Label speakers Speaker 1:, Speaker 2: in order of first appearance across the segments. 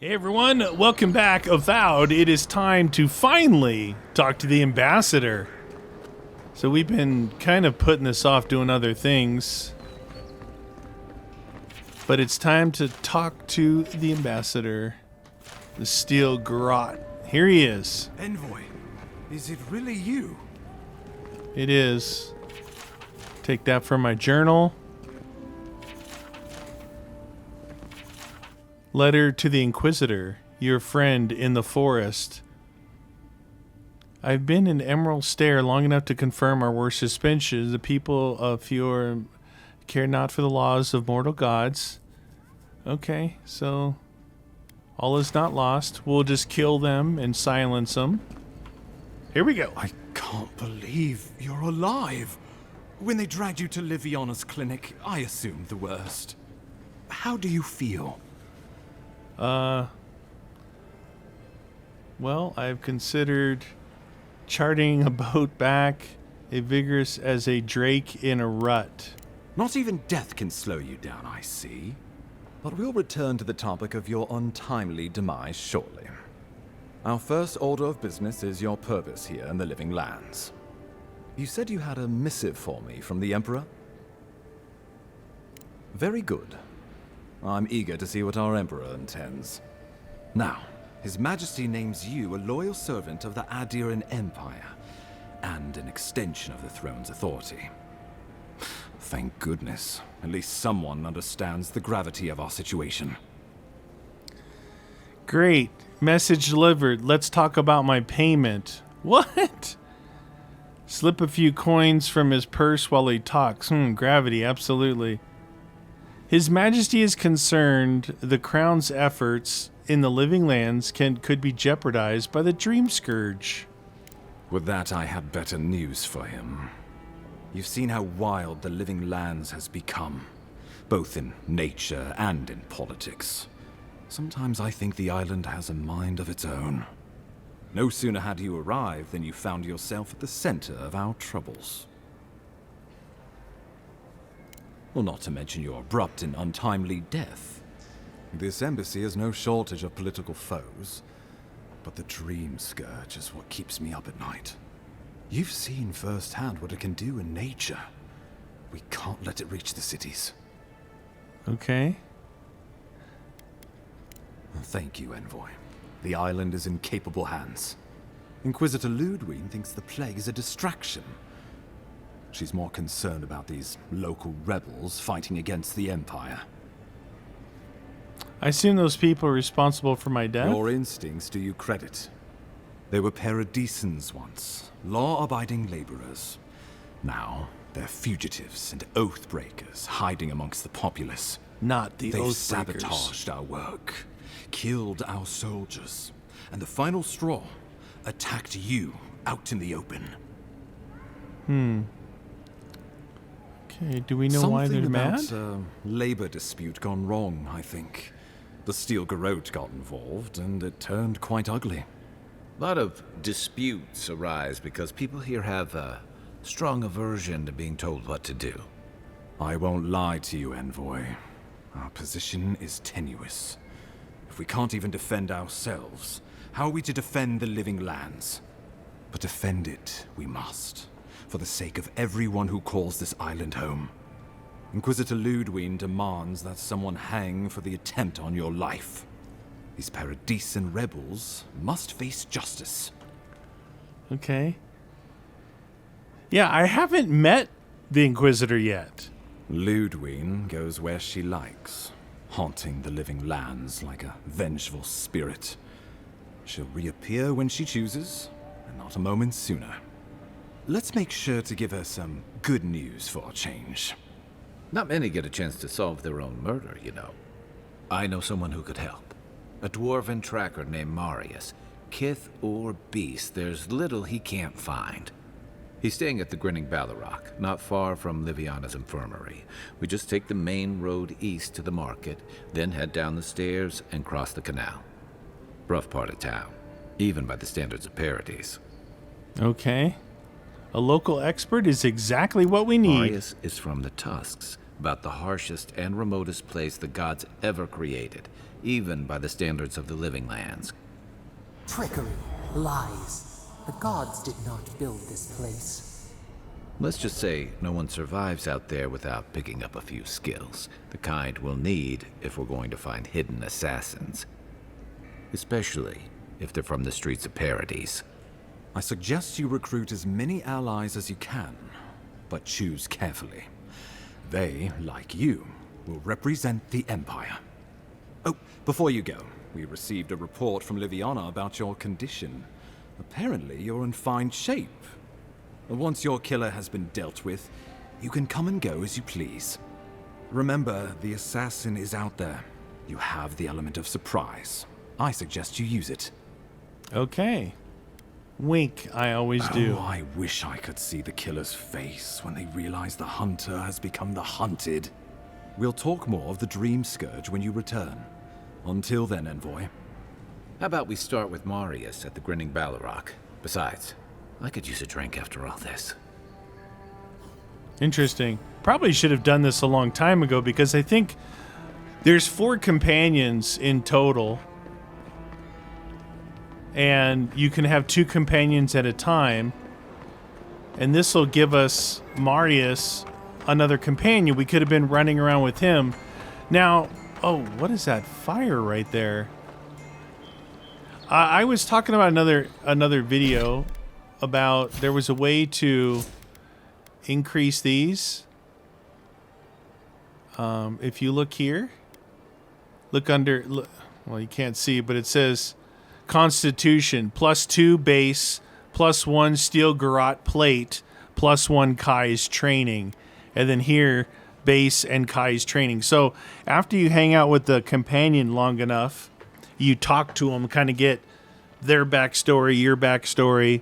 Speaker 1: Hey everyone, welcome back, Avowed. It is time to finally talk to the ambassador. So we've been kind of putting this off doing other things, but it's time to talk to the ambassador, the Steel Garrote. Here he is.
Speaker 2: Envoy, is it really you?
Speaker 1: It is. Take that from my journal. Letter to the Inquisitor, your friend in the forest. I've been in Emerald Stair long enough to confirm our worst suspicions. The people of Fior care not for the laws of mortal gods. Okay, so all is not lost. We'll just kill them and silence them. Here we go.
Speaker 2: I can't believe you're alive. When they dragged you to Liviana's clinic, I assumed the worst. How do you feel?
Speaker 1: Well, I've considered charting a boat back, as vigorous as a drake in a rut.
Speaker 2: Not even death can slow you down, I see. But we'll return to the topic of your untimely demise shortly. Our first order of business is your purpose here in the Living Lands. You said you had a missive for me from the Emperor? Very good. I'm eager to see what our Emperor intends. Now, His Majesty names you a loyal servant of the Adiran Empire, and an extension of the throne's authority. Thank goodness. At least someone understands the gravity of our situation.
Speaker 1: Great. Message delivered. Let's talk about my payment. What? Slip a few coins from his purse while he talks. Gravity, absolutely. His Majesty is concerned the Crown's efforts in the Living Lands could be jeopardized by the Dream Scourge.
Speaker 2: With that, I had better news for him. You've seen how wild the Living Lands has become, both in nature and in politics. Sometimes I think the island has a mind of its own. No sooner had you arrived than you found yourself at the center of our troubles. Well, not to mention your abrupt and untimely death. This embassy has no shortage of political foes, but the Dream Scourge is what keeps me up at night. You've seen firsthand what it can do in nature. We can't let it reach the cities.
Speaker 1: Okay.
Speaker 2: Thank you, Envoy. The island is in capable hands. Inquisitor Ludwig thinks the plague is a distraction. She's more concerned about these local rebels fighting against the Empire.
Speaker 1: I assume those people are responsible for my death?
Speaker 2: Your instincts do you credit. They were paradisans once, law-abiding laborers. Now, they're fugitives and oath-breakers hiding amongst the populace.
Speaker 1: Not the
Speaker 2: They've
Speaker 1: Oathbreakers.
Speaker 2: sabotaged our work, killed our soldiers, and the final straw, attacked you out in the open.
Speaker 1: Okay, do we know why they're mad?
Speaker 2: Something about a labor dispute gone wrong, I think. The Steel Garrote got involved, and it turned quite ugly.
Speaker 3: A lot of disputes arise because people here have a strong aversion to being told what to do.
Speaker 2: I won't lie to you, Envoy. Our position is tenuous. If we can't even defend ourselves, how are we to defend the Living Lands? But defend it we must, for the sake of everyone who calls this island home. Inquisitor Ludwig demands that someone hang for the attempt on your life. These Paradisan rebels must face justice.
Speaker 1: Okay. Yeah, I haven't met the Inquisitor yet.
Speaker 2: Ludwig goes where she likes, haunting the Living Lands like a vengeful spirit. She'll reappear when she chooses, and not a moment sooner. Let's make sure to give her some good news for a change.
Speaker 3: Not many get a chance to solve their own murder, you know. I know someone who could help. A dwarven tracker named Marius. Kith or beast, there's little he can't find. He's staying at the Grinning Ballarrock, not far from Liviana's infirmary. We just take the main road east to the market, then head down the stairs and cross the canal. Rough part of town, even by the standards of Paradise.
Speaker 1: Okay. A local expert is exactly what we need.
Speaker 3: Marius is from the Tusks, about the harshest and remotest place the gods ever created, even by the standards of the living lands.
Speaker 4: Trickery, lies. The gods did not build this place.
Speaker 3: Let's just say no one survives out there without picking up a few skills, the kind we'll need if we're going to find hidden assassins. Especially if they're from the streets of Paradise.
Speaker 2: I suggest you recruit as many allies as you can, but choose carefully. They, like you, will represent the Empire. Oh, before you go, we received a report from Liviana about your condition. Apparently, you're in fine shape. Once your killer has been dealt with, you can come and go as you please. Remember, the assassin is out there. You have the element of surprise. I suggest you use it.
Speaker 1: Okay. Wink, I always do.
Speaker 2: Oh, I wish I could see the killer's face when they realize the hunter has become the hunted. We'll talk more of the Dream Scourge when you return. Until then, Envoy.
Speaker 3: How about we start with Marius at the Grinning Balrog? Besides, I could use a drink after all this.
Speaker 1: Interesting. Probably should have done this a long time ago because I think there's 4 companions in total. And you can have 2 companions at a time. And this will give us Marius another companion. We could have been running around with him. Now, oh, what is that fire right there? I was talking about another video about there was a way to increase these. If you look here, look under, well, you can't see, but it says Constitution, +2 base, +1 steel garrote plate, +1 Kai's training. And then here, base and Kai's training. So after you hang out with the companion long enough, you talk to them, kind of get their backstory, your backstory.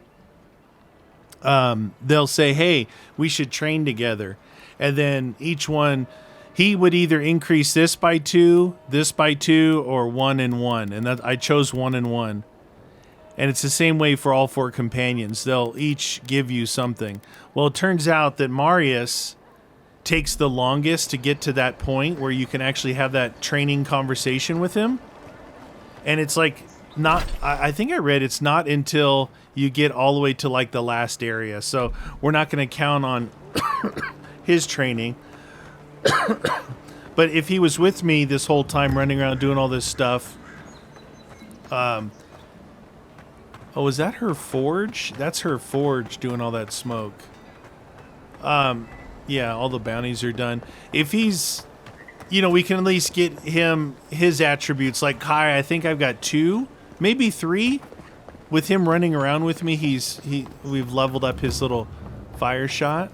Speaker 1: They'll say, hey, we should train together. And then each one, he would either increase this by 2, or 1 and 1. And that I chose 1 and 1. And it's the same way for all 4 companions. They'll each give you something. Well, it turns out that Marius takes the longest to get to that point where you can actually have that training conversation with him. And it's like, not, I think I read it's not until you get all the way to like the last area. So we're not going to count on his training. But if he was with me this whole time running around doing all this stuff, oh, is that her forge? That's her forge doing all that smoke. Yeah, all the bounties are done. If he's, we can at least get him his attributes. Like Kai, I think I've got 2, maybe 3. With him running around with me, we've leveled up his little fire shot.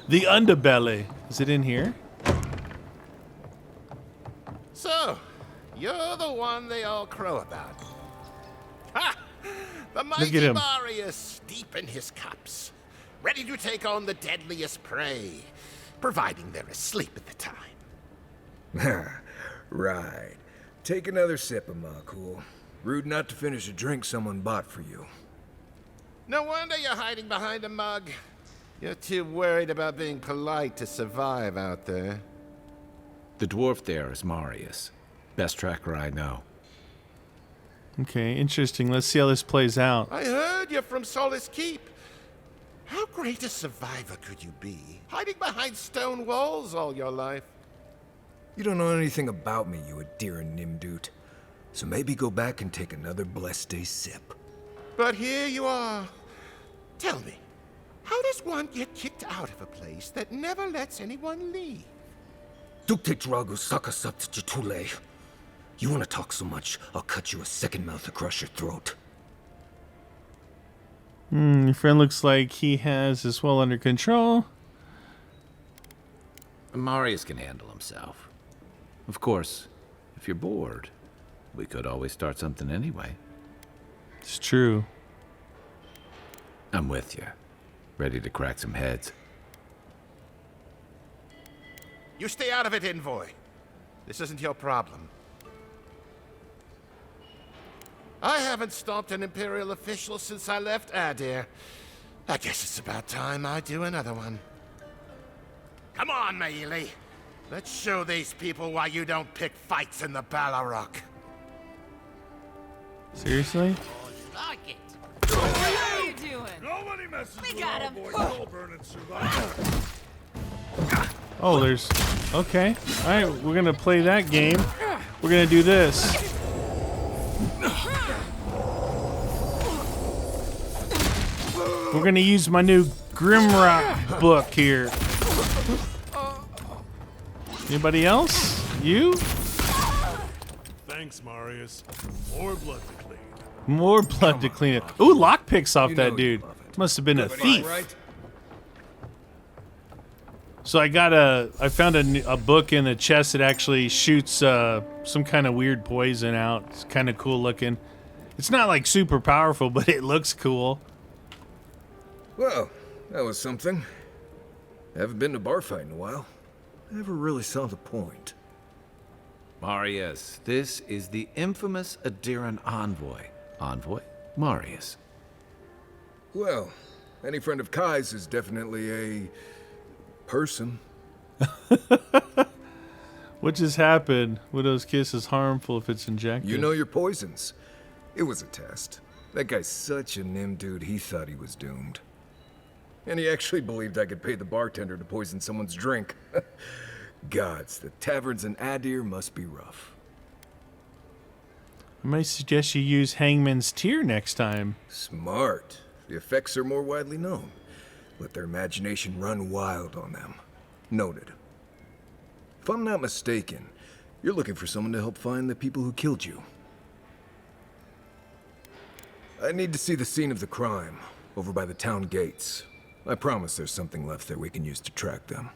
Speaker 1: The underbelly. Is it in here?
Speaker 5: So, you're the one they all crow about. Ha! The mighty
Speaker 1: him.
Speaker 5: Marius, deep in his cups, ready to take on the deadliest prey, providing they're asleep at the time.
Speaker 6: Right. Take another sip of my cool. Rude not to finish a drink someone bought for you.
Speaker 5: No wonder you're hiding behind a mug. You're too worried about being polite to survive out there.
Speaker 3: The dwarf there is Marius. Best tracker I know.
Speaker 1: Okay, interesting. Let's see how this plays out.
Speaker 5: I heard you're from Solace Keep. How great a survivor could you be, hiding behind stone walls all your life?
Speaker 6: You don't know anything about me, you Adira Nimdut. So maybe go back and take another blessed day sip.
Speaker 5: But here you are. Tell me, how does one get kicked out of a place that never lets anyone leave?
Speaker 6: Dukte Drago Sakasat Jitule. You want to talk so much, I'll cut you a second mouth across your throat.
Speaker 1: Your friend looks like he has this well under control.
Speaker 3: Marius can handle himself. Of course, if you're bored, we could always start something anyway.
Speaker 1: It's true.
Speaker 3: I'm with you. Ready to crack some heads.
Speaker 5: You stay out of it, Envoy. This isn't your problem. I haven't stopped an Imperial official since I left Adir. I guess it's about time I do another one. Come on, Maili. Let's show these people why you don't pick fights in the Ballarok.
Speaker 1: Seriously?
Speaker 7: Like it. How you doing?
Speaker 8: Nobody messes
Speaker 7: We
Speaker 8: with
Speaker 7: got
Speaker 8: our
Speaker 7: him.
Speaker 8: boy Goldburn and survive.
Speaker 1: Oh, there's... Okay. Alright, we're gonna play that game. We're gonna do this. We're gonna use my new Grimrock book here. Anybody else? You?
Speaker 8: Thanks, Marius. More blood to clean.
Speaker 1: More blood to clean it. Ooh, lockpicks off
Speaker 3: You
Speaker 1: that
Speaker 3: know
Speaker 1: dude.
Speaker 3: you love it.
Speaker 1: Must have been a thief.
Speaker 3: Right?
Speaker 1: So I found a book in the chest that actually shoots some kind of weird poison out. It's kind of cool looking. It's not like super powerful, but it looks cool.
Speaker 6: Well, that was something. Haven't been to bar fight in a while. Never really saw the point.
Speaker 3: Marius, this is the infamous Adiran envoy. Envoy? Marius.
Speaker 6: Well, any friend of Kai's is definitely a person.
Speaker 1: What just happened? Widow's Kiss is harmful if it's injected.
Speaker 6: You know your poisons. It was a test. That guy's such a nim dude, he thought he was doomed. And he actually believed I could pay the bartender to poison someone's drink. Gods, the taverns in Adir must be rough.
Speaker 1: I might suggest you use Hangman's Tear next time.
Speaker 6: Smart. The effects are more widely known. Let their imagination run wild on them. Noted. If I'm not mistaken, you're looking for someone to help find the people who killed you. I need to see the scene of the crime, over by the town gates. I promise there's something left there we can use to track them.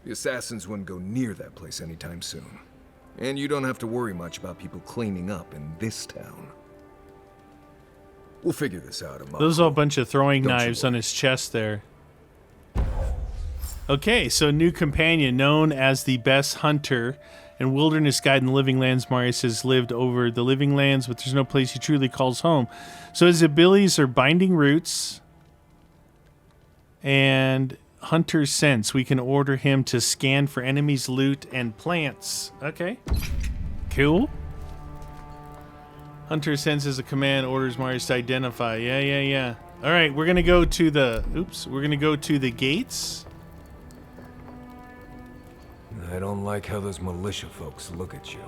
Speaker 6: The assassins wouldn't go near that place anytime soon. And you don't have to worry much about people cleaning up in this town. We'll figure this out, Amako.
Speaker 1: Those are a bunch of throwing
Speaker 6: Don't you
Speaker 1: knives
Speaker 6: worry.
Speaker 1: on his chest there. Okay, so new companion known as the best hunter and wilderness guide in the Living Lands. Marius has lived over the Living Lands, but there's no place he truly calls home. So his abilities are Binding Roots and Hunter's Sense. We can order him to scan for enemies, loot, and plants. Okay, cool. Hunter Sense is a command, orders Marius to identify. Yeah. All right, we're gonna go to the. We're gonna go to the gates.
Speaker 6: I don't like how those militia folks look at you.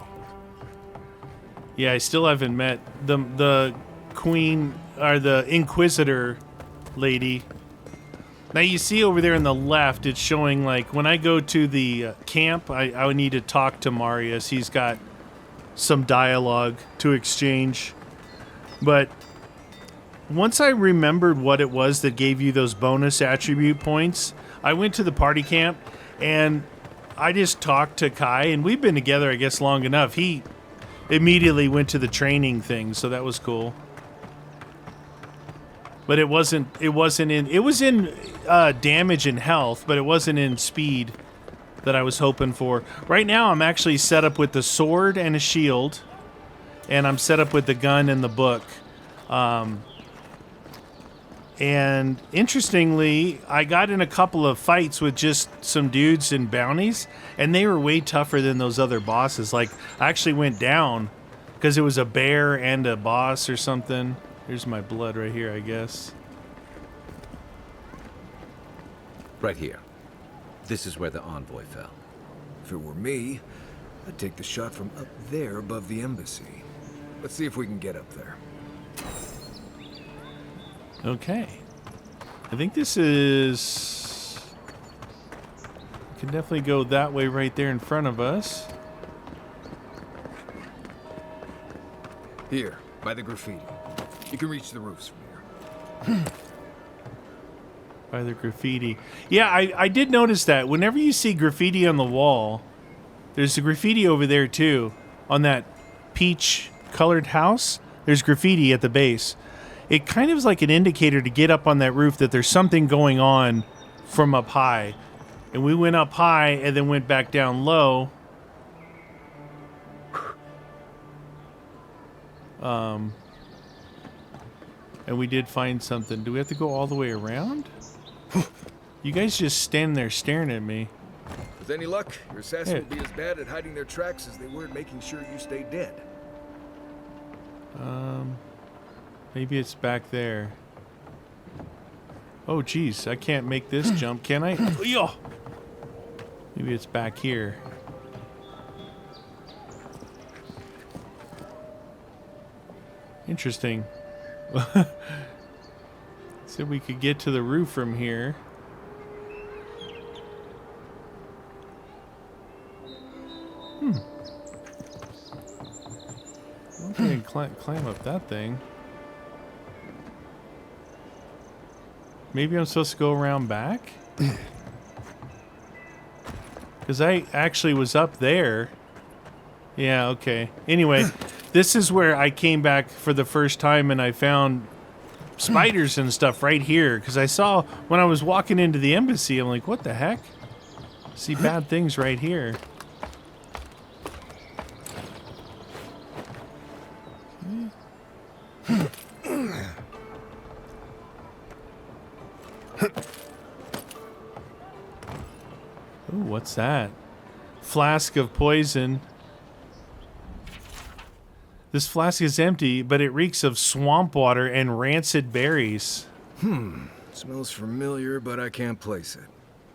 Speaker 1: Yeah, I still haven't met the queen or the Inquisitor lady. Now you see over there on the left, it's showing like when I go to the camp, I would need to talk to Marius. He's got some dialogue to exchange. But once I remembered what it was that gave you those bonus attribute points, I went to the party camp and I just talked to Kai, and we've been together, I guess, long enough. He immediately went to the training thing, so that was cool. But it was in damage and health, but it wasn't in speed that I was hoping for. Right now, I'm actually set up with the sword and a shield, and I'm set up with the gun and the book. And interestingly, I got in a couple of fights with just some dudes in bounties, and they were way tougher than those other bosses. Like, I actually went down because it was a bear and a boss or something. Here's my blood right here, I guess.
Speaker 3: Right here. This is where the envoy fell.
Speaker 6: If it were me, I'd take the shot from up there above the embassy. Let's see if we can get up there.
Speaker 1: Okay. I think this is... We can definitely go that way right there in front of us.
Speaker 6: Here, by the graffiti. You can reach the roofs from here.
Speaker 1: By the graffiti. Yeah, I did notice that. Whenever you see graffiti on the wall, there's a graffiti over there too. On that peach-colored house, there's graffiti at the base. It kind of is like an indicator to get up on that roof that there's something going on from up high. And we went up high and then went back down low. And we did find something. Do we have to go all the way around? You guys just stand there staring at me.
Speaker 6: With any luck, your assassins
Speaker 1: Yeah.
Speaker 6: will be as bad at hiding their tracks as they were at making sure you stay dead.
Speaker 1: Maybe it's back there. Oh, geez. I can't make this jump, can I? Yo! Maybe it's back here. Interesting. Said we could get to the roof from here. I don't think I can climb up that thing. Maybe I'm supposed to go around back? Because I actually was up there. Yeah, okay. Anyway, this is where I came back for the first time and I found spiders and stuff right here. Because I saw when I was walking into the embassy, I'm like, what the heck? See bad things right here. Ooh, what's that? Flask of poison. This flask is empty, but it reeks of swamp water and rancid berries.
Speaker 6: Smells familiar, but I can't place it.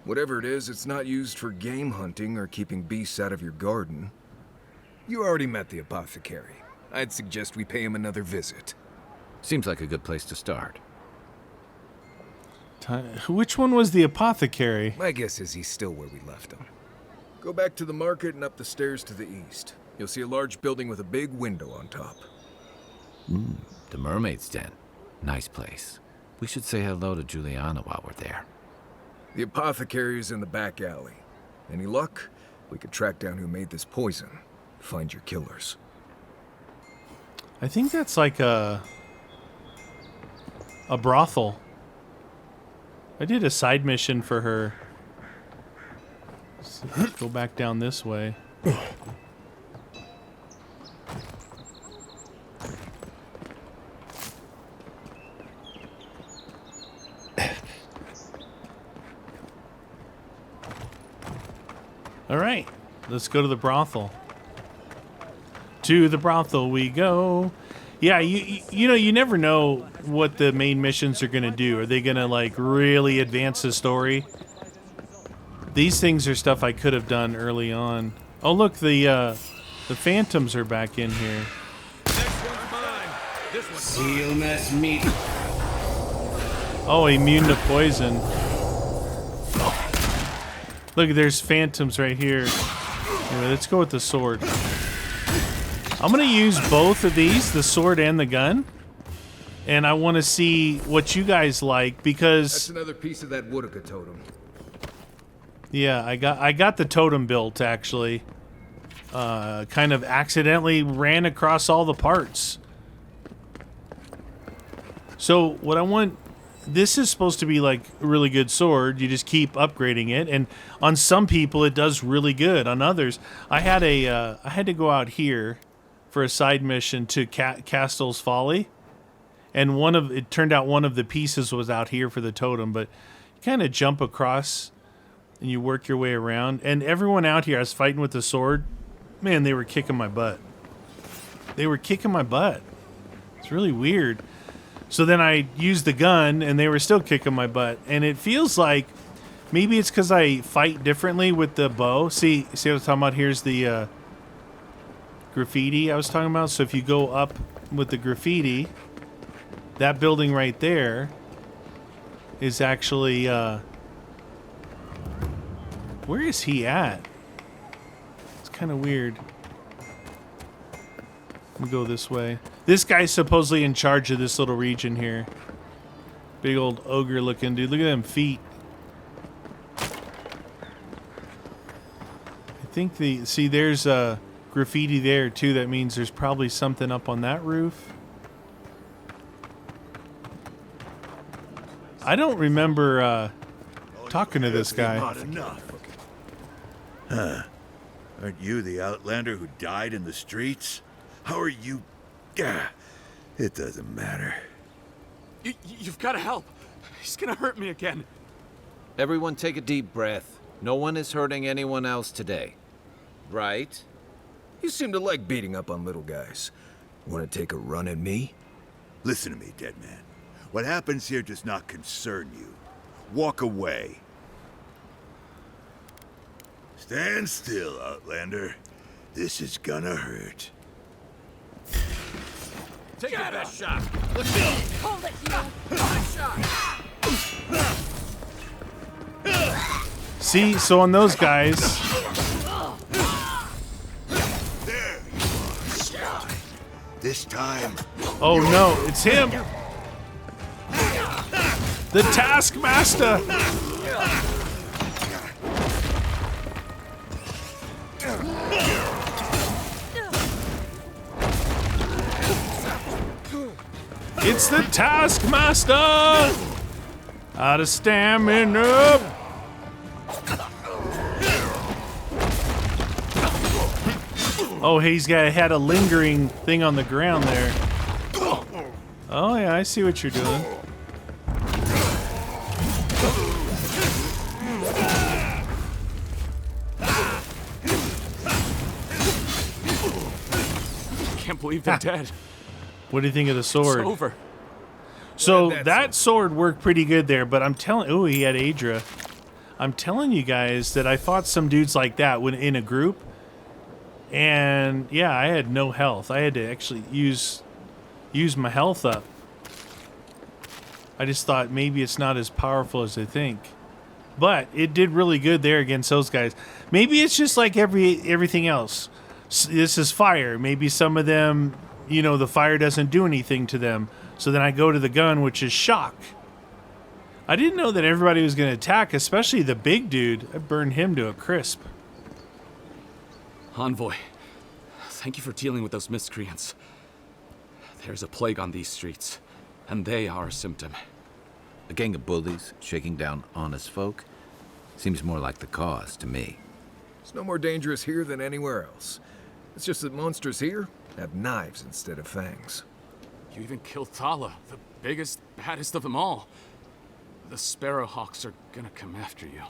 Speaker 6: Whatever it is, it's not used for game hunting or keeping beasts out of your garden. You already met the apothecary. I'd suggest we pay him another visit.
Speaker 3: Seems like a good place to start.
Speaker 1: Which one was the apothecary?
Speaker 6: My guess is he's still where we left him. Go back to the market and up the stairs to the east. You'll see a large building with a big window on top.
Speaker 3: The Mermaid's Den. Nice place. We should say hello to Juliana while we're there.
Speaker 6: The apothecary is in the back alley. Any luck? We could track down who made this poison. Find your killers.
Speaker 1: I think that's like a brothel. I did a side mission for her. So let's go back down this way. All right, let's go to the brothel. To the brothel we go. Yeah, you know, you never know what the main missions are going to do. Are they going to, like, really advance the story? These things are stuff I could have done early on. Oh, look, the phantoms are back in here.
Speaker 9: Seal mess meat.
Speaker 1: Oh, immune to poison. Look, there's phantoms right here. Anyway, let's go with the sword. I'm going to use both of these, the sword and the gun. And I want to see what you guys like because...
Speaker 6: That's another piece of that Woodaka totem.
Speaker 1: Yeah, I got the totem built, actually. Kind of accidentally ran across all the parts. So what I want... This is supposed to be like a really good sword. You just keep upgrading it, and on some people it does really good. On others, I had to go out here for a side mission to Castell's Folly, and it turned out one of the pieces was out here for the totem. But you kind of jump across, and you work your way around. And everyone out here, I was fighting with the sword. Man, they were kicking my butt. They were kicking my butt. It's really weird. So then I used the gun, and they were still kicking my butt. And it feels like maybe it's because I fight differently with the bow. See what I was talking about? Here's the graffiti I was talking about. So if you go up with the graffiti, that building right there is actually... where is he at? It's kind of weird. We'll go this way. This guy's supposedly in charge of this little region here. Big old ogre looking dude. Look at them feet. I think there's a graffiti there too. That means there's probably something up on that roof. I don't remember talking to this guy.
Speaker 8: Not enough.
Speaker 10: Huh. Aren't you the outlander who died in the streets? How are you... It doesn't matter.
Speaker 11: You've got to help. He's gonna hurt me again.
Speaker 3: Everyone take a deep breath. No one is hurting anyone else today. Right?
Speaker 6: You seem to like beating up on little guys. Want to take a run at me?
Speaker 10: Listen to me, dead man. What happens here does not concern you. Walk away. Stand still, Outlander. This is gonna hurt.
Speaker 3: Take your best shot.
Speaker 7: Hold it, you.
Speaker 1: See, so on those guys,
Speaker 10: There you are. This time,
Speaker 1: oh no, it's him, the Taskmaster. It's the Taskmaster! Out of stamina! Oh, had a lingering thing on the ground there. Oh yeah, I see what you're doing.
Speaker 11: Can't believe they're dead.
Speaker 1: What do you think of the sword?
Speaker 11: It's over.
Speaker 1: So that sword worked pretty good there, but I'm telling, oh, he had Adra. I'm telling you guys that I fought some dudes like that when in a group, and yeah, I had no health. I had to actually use my health up. I just thought maybe it's not as powerful as I think, but it did really good there against those guys. Maybe it's just like everything else. This is fire. Maybe some of them, you know, the fire doesn't do anything to them. So then I go to the gun, which is shock. I didn't know that everybody was going to attack, especially the big dude. I burned him to a crisp.
Speaker 11: Envoy, thank you for dealing with those miscreants. There's a plague on these streets, and they are a symptom.
Speaker 3: A gang of bullies shaking down honest folk? Seems more like the cause to me.
Speaker 6: It's no more dangerous here than anywhere else. It's just that monsters here have knives instead of fangs.
Speaker 11: You even killed Thala, the biggest, baddest of them all. The Sparrowhawks are gonna come after you.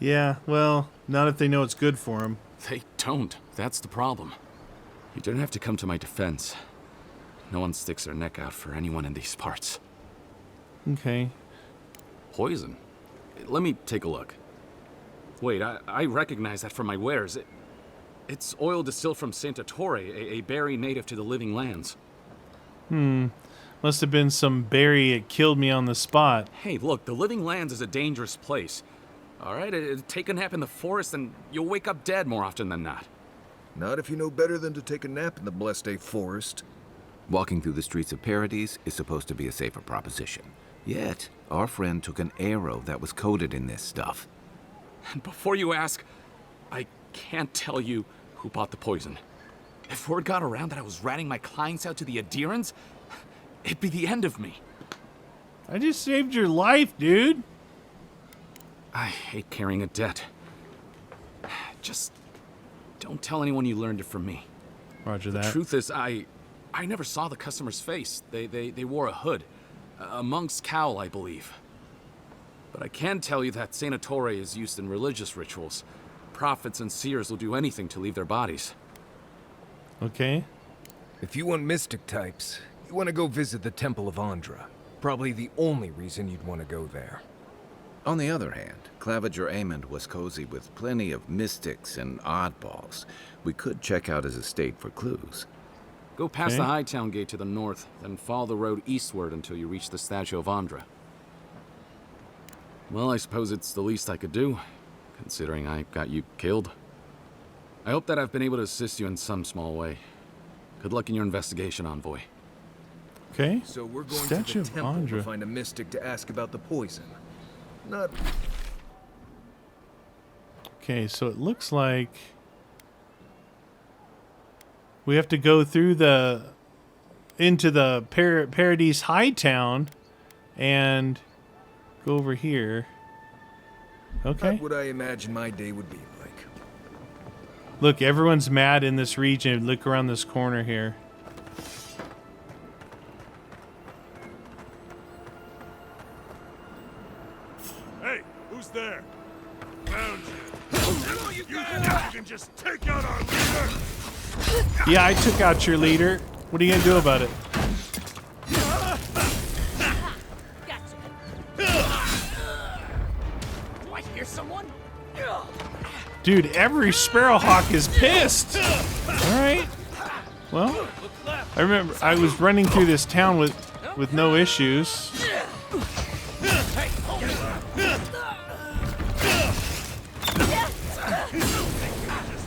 Speaker 1: Yeah, well, not if they know it's good for them.
Speaker 11: They don't. That's the problem. You don't have to come to my defense. No one sticks their neck out for anyone in these parts.
Speaker 1: Okay.
Speaker 11: Poison? Let me take a look. Wait, I recognize that from my wares. It's oil distilled from Santa Torre, a berry native to the Living Lands.
Speaker 1: Must have been some berry that killed me on the spot.
Speaker 11: Hey, look, the Living Lands is a dangerous place. All right, take a nap in the forest and you'll wake up dead more often than not.
Speaker 6: Not if you know better than to take a nap in the blessed A forest.
Speaker 3: Walking through the streets of Paradise is supposed to be a safer proposition. Yet, our friend took an arrow that was coated in this stuff.
Speaker 11: And before you ask, I can't tell you who bought the poison. If word got around that I was ratting my clients out to the adherents, it'd be the end of me.
Speaker 1: I just saved your life, dude.
Speaker 11: I hate carrying a debt. Just don't tell anyone you learned it from me.
Speaker 1: Roger that.
Speaker 11: The truth is, I never saw the customer's face. They wore a hood. A monk's cowl, I believe. But I can tell you that Santa Torre is used in religious rituals. Prophets and seers will do anything to leave their bodies.
Speaker 1: Okay.
Speaker 6: If you want mystic types, you want to go visit the Temple of Andra. Probably the only reason you'd want to go there.
Speaker 3: On the other hand, Claviger Amond was cozy with plenty of mystics and oddballs. We could check out his estate for clues.
Speaker 11: Go past
Speaker 1: Okay.
Speaker 11: the Hightown Gate to the north, then follow the road eastward until you reach the statue of Andra. Well, I suppose it's the least I could do, considering I got you killed. I hope that I've been able to assist you in some small way. Good luck in your investigation, Envoy.
Speaker 1: Okay.
Speaker 6: So we're going
Speaker 1: Statue
Speaker 6: to
Speaker 1: of
Speaker 6: the temple
Speaker 1: Andra.
Speaker 6: to find a mystic to ask about the poison. Not...
Speaker 1: Okay, so it looks like we have to go through into the Paradise Hightown and go over here. Okay.
Speaker 6: Not what I imagine my day would be like.
Speaker 1: Look, everyone's mad in this region. Look around this corner here.
Speaker 8: just take out our leader?
Speaker 1: Yeah, I took out your leader. What are you gonna do about it?
Speaker 7: Gotcha. Do I hear someone?
Speaker 1: Dude, every Sparrowhawk is pissed. All right. Well, I remember I was running through this town with no issues.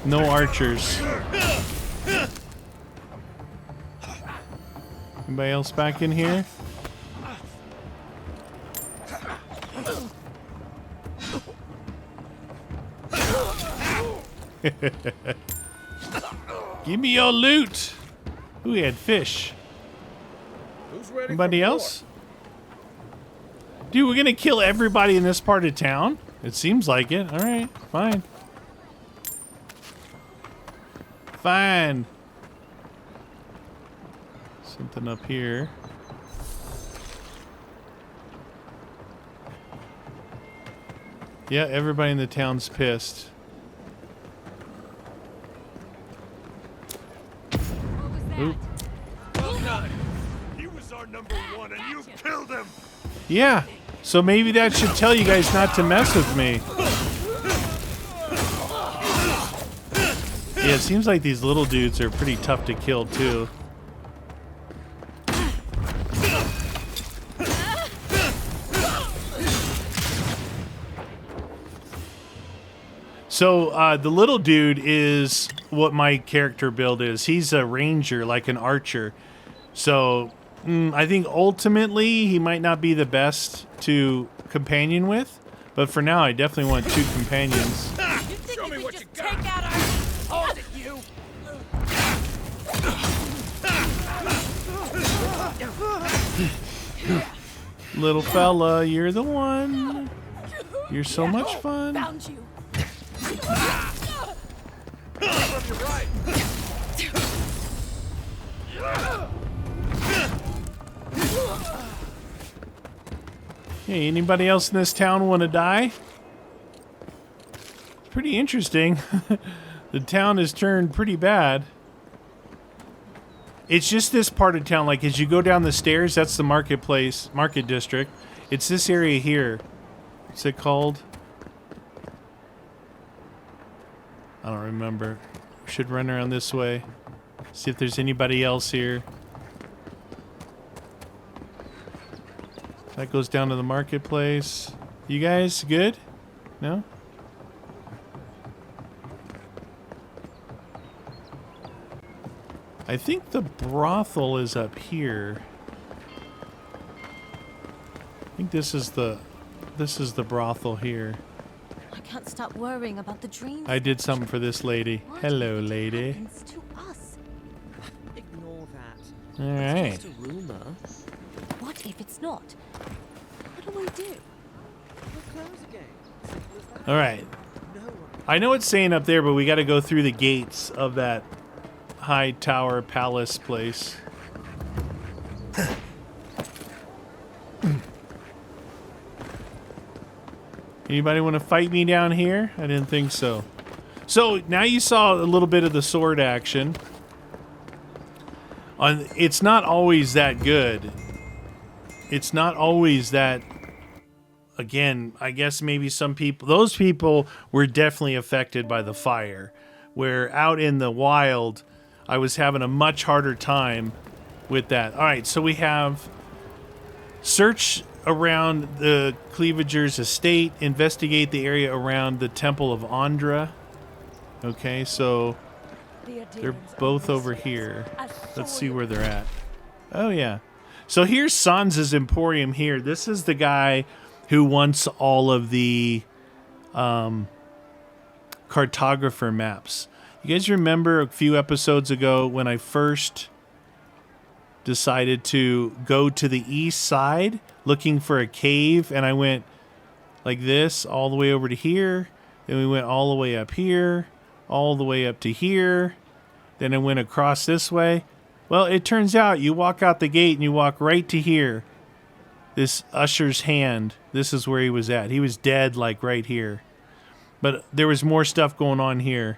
Speaker 1: No archers. Anybody else back in here? Give me your loot. Ooh, he had fish.
Speaker 6: Who's ready?
Speaker 1: Anybody else? Dude, we're gonna kill everybody in this part of town? It seems like it. Alright, fine. Fine. Something up here. Yeah, everybody in the town's pissed. Oop.
Speaker 8: Well done. He was our number one, and you killed him.
Speaker 1: Yeah, so maybe that should tell you guys not to mess with me. Yeah, it seems like these little dudes are pretty tough to kill, too. So, the little dude is what my character build is. He's a ranger, like an archer. So, I think ultimately he might not be the best to companion with. But for now, I definitely want 2 companions.
Speaker 7: Show me what you got. Take out our... Oh, is it you?
Speaker 1: Little fella, you're the one. You're so much fun.
Speaker 7: Found you. Hey, anybody else in this town want to die? It's pretty interesting. The town has turned pretty bad. It's just this part of town. Like, as you go down the stairs, that's the marketplace, market district. It's this area here. What's it called? I don't remember. We should run around this way. See if there's anybody else here. That goes down to the marketplace. You guys good? No? I think the brothel is up here. I think this is the brothel here.
Speaker 12: I can't stop worrying about the dreams.
Speaker 1: I did something for this lady.
Speaker 12: What
Speaker 1: Hello,
Speaker 12: if it
Speaker 1: lady.
Speaker 12: happens to us?
Speaker 13: Ignore that.
Speaker 1: All
Speaker 13: It's
Speaker 1: right.
Speaker 13: just a rumor.
Speaker 12: What if it's not? What do we do?
Speaker 13: We'll close again. Simple as that.
Speaker 1: All right.
Speaker 13: No one.
Speaker 1: I know it's saying up there, but we got to go through the gates of that high tower palace place. Anybody want to fight me down here? I didn't think so. So now you saw a little bit of the sword action. It's not always that good. It's not always that. Again, I guess maybe some people, those people were definitely affected by the fire. Where out in the wild, I was having a much harder time with that. All right, so we have search around the Cleavager's estate, investigate the area around the Temple of Andra. Okay, so they're both over here. Let's see where they're at. Oh, yeah. So here's Sansa's Emporium here. This is the guy who wants all of the cartographer maps. You guys remember a few episodes ago when I first decided to go to the east side looking for a cave, and I went like this all the way over to here, then we went all the way up here, all the way up to here, then I went across this way. Well, it turns out you walk out the gate and you walk right to here. This usher's hand, this is where he was at. He was dead like right here. But there was more stuff going on here.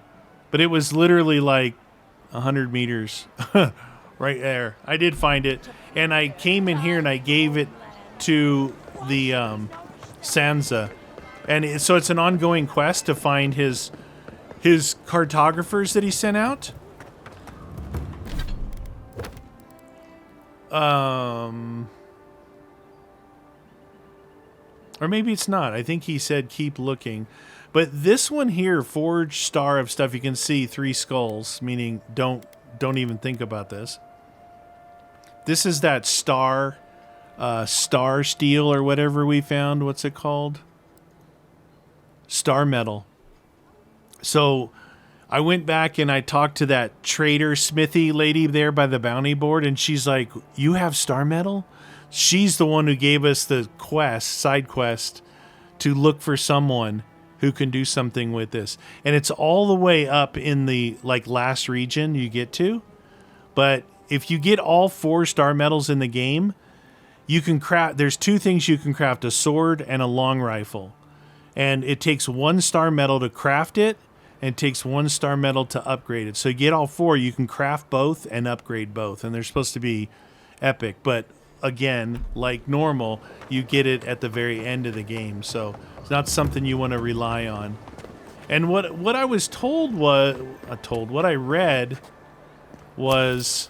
Speaker 1: But it was literally like 100 meters right there. I did find it. And I came in here and I gave it to the Sansa. And so it's an ongoing quest to find his cartographers that he sent out. Or maybe it's not. I think he said keep looking. But this one here, Forge Star of stuff, you can see 3 skulls, meaning don't even think about this. This is that star steel or whatever we found. What's it called? Star metal. So I went back and I talked to that trader smithy lady there by the bounty board, and she's like, you have star metal? She's the one who gave us the side quest, to look for someone who can do something with this. And it's all the way up in the last region you get to. But if you get all 4 star metals in the game, you can craft, there's 2 things you can craft, a sword and a long rifle. And it takes 1 star metal to craft it, and it takes 1 star metal to upgrade it. So you get all 4, you can craft both and upgrade both. And they're supposed to be epic. But again, like normal, you get it at the very end of the game. So it's not something you want to rely on. And what I was told was, what I read was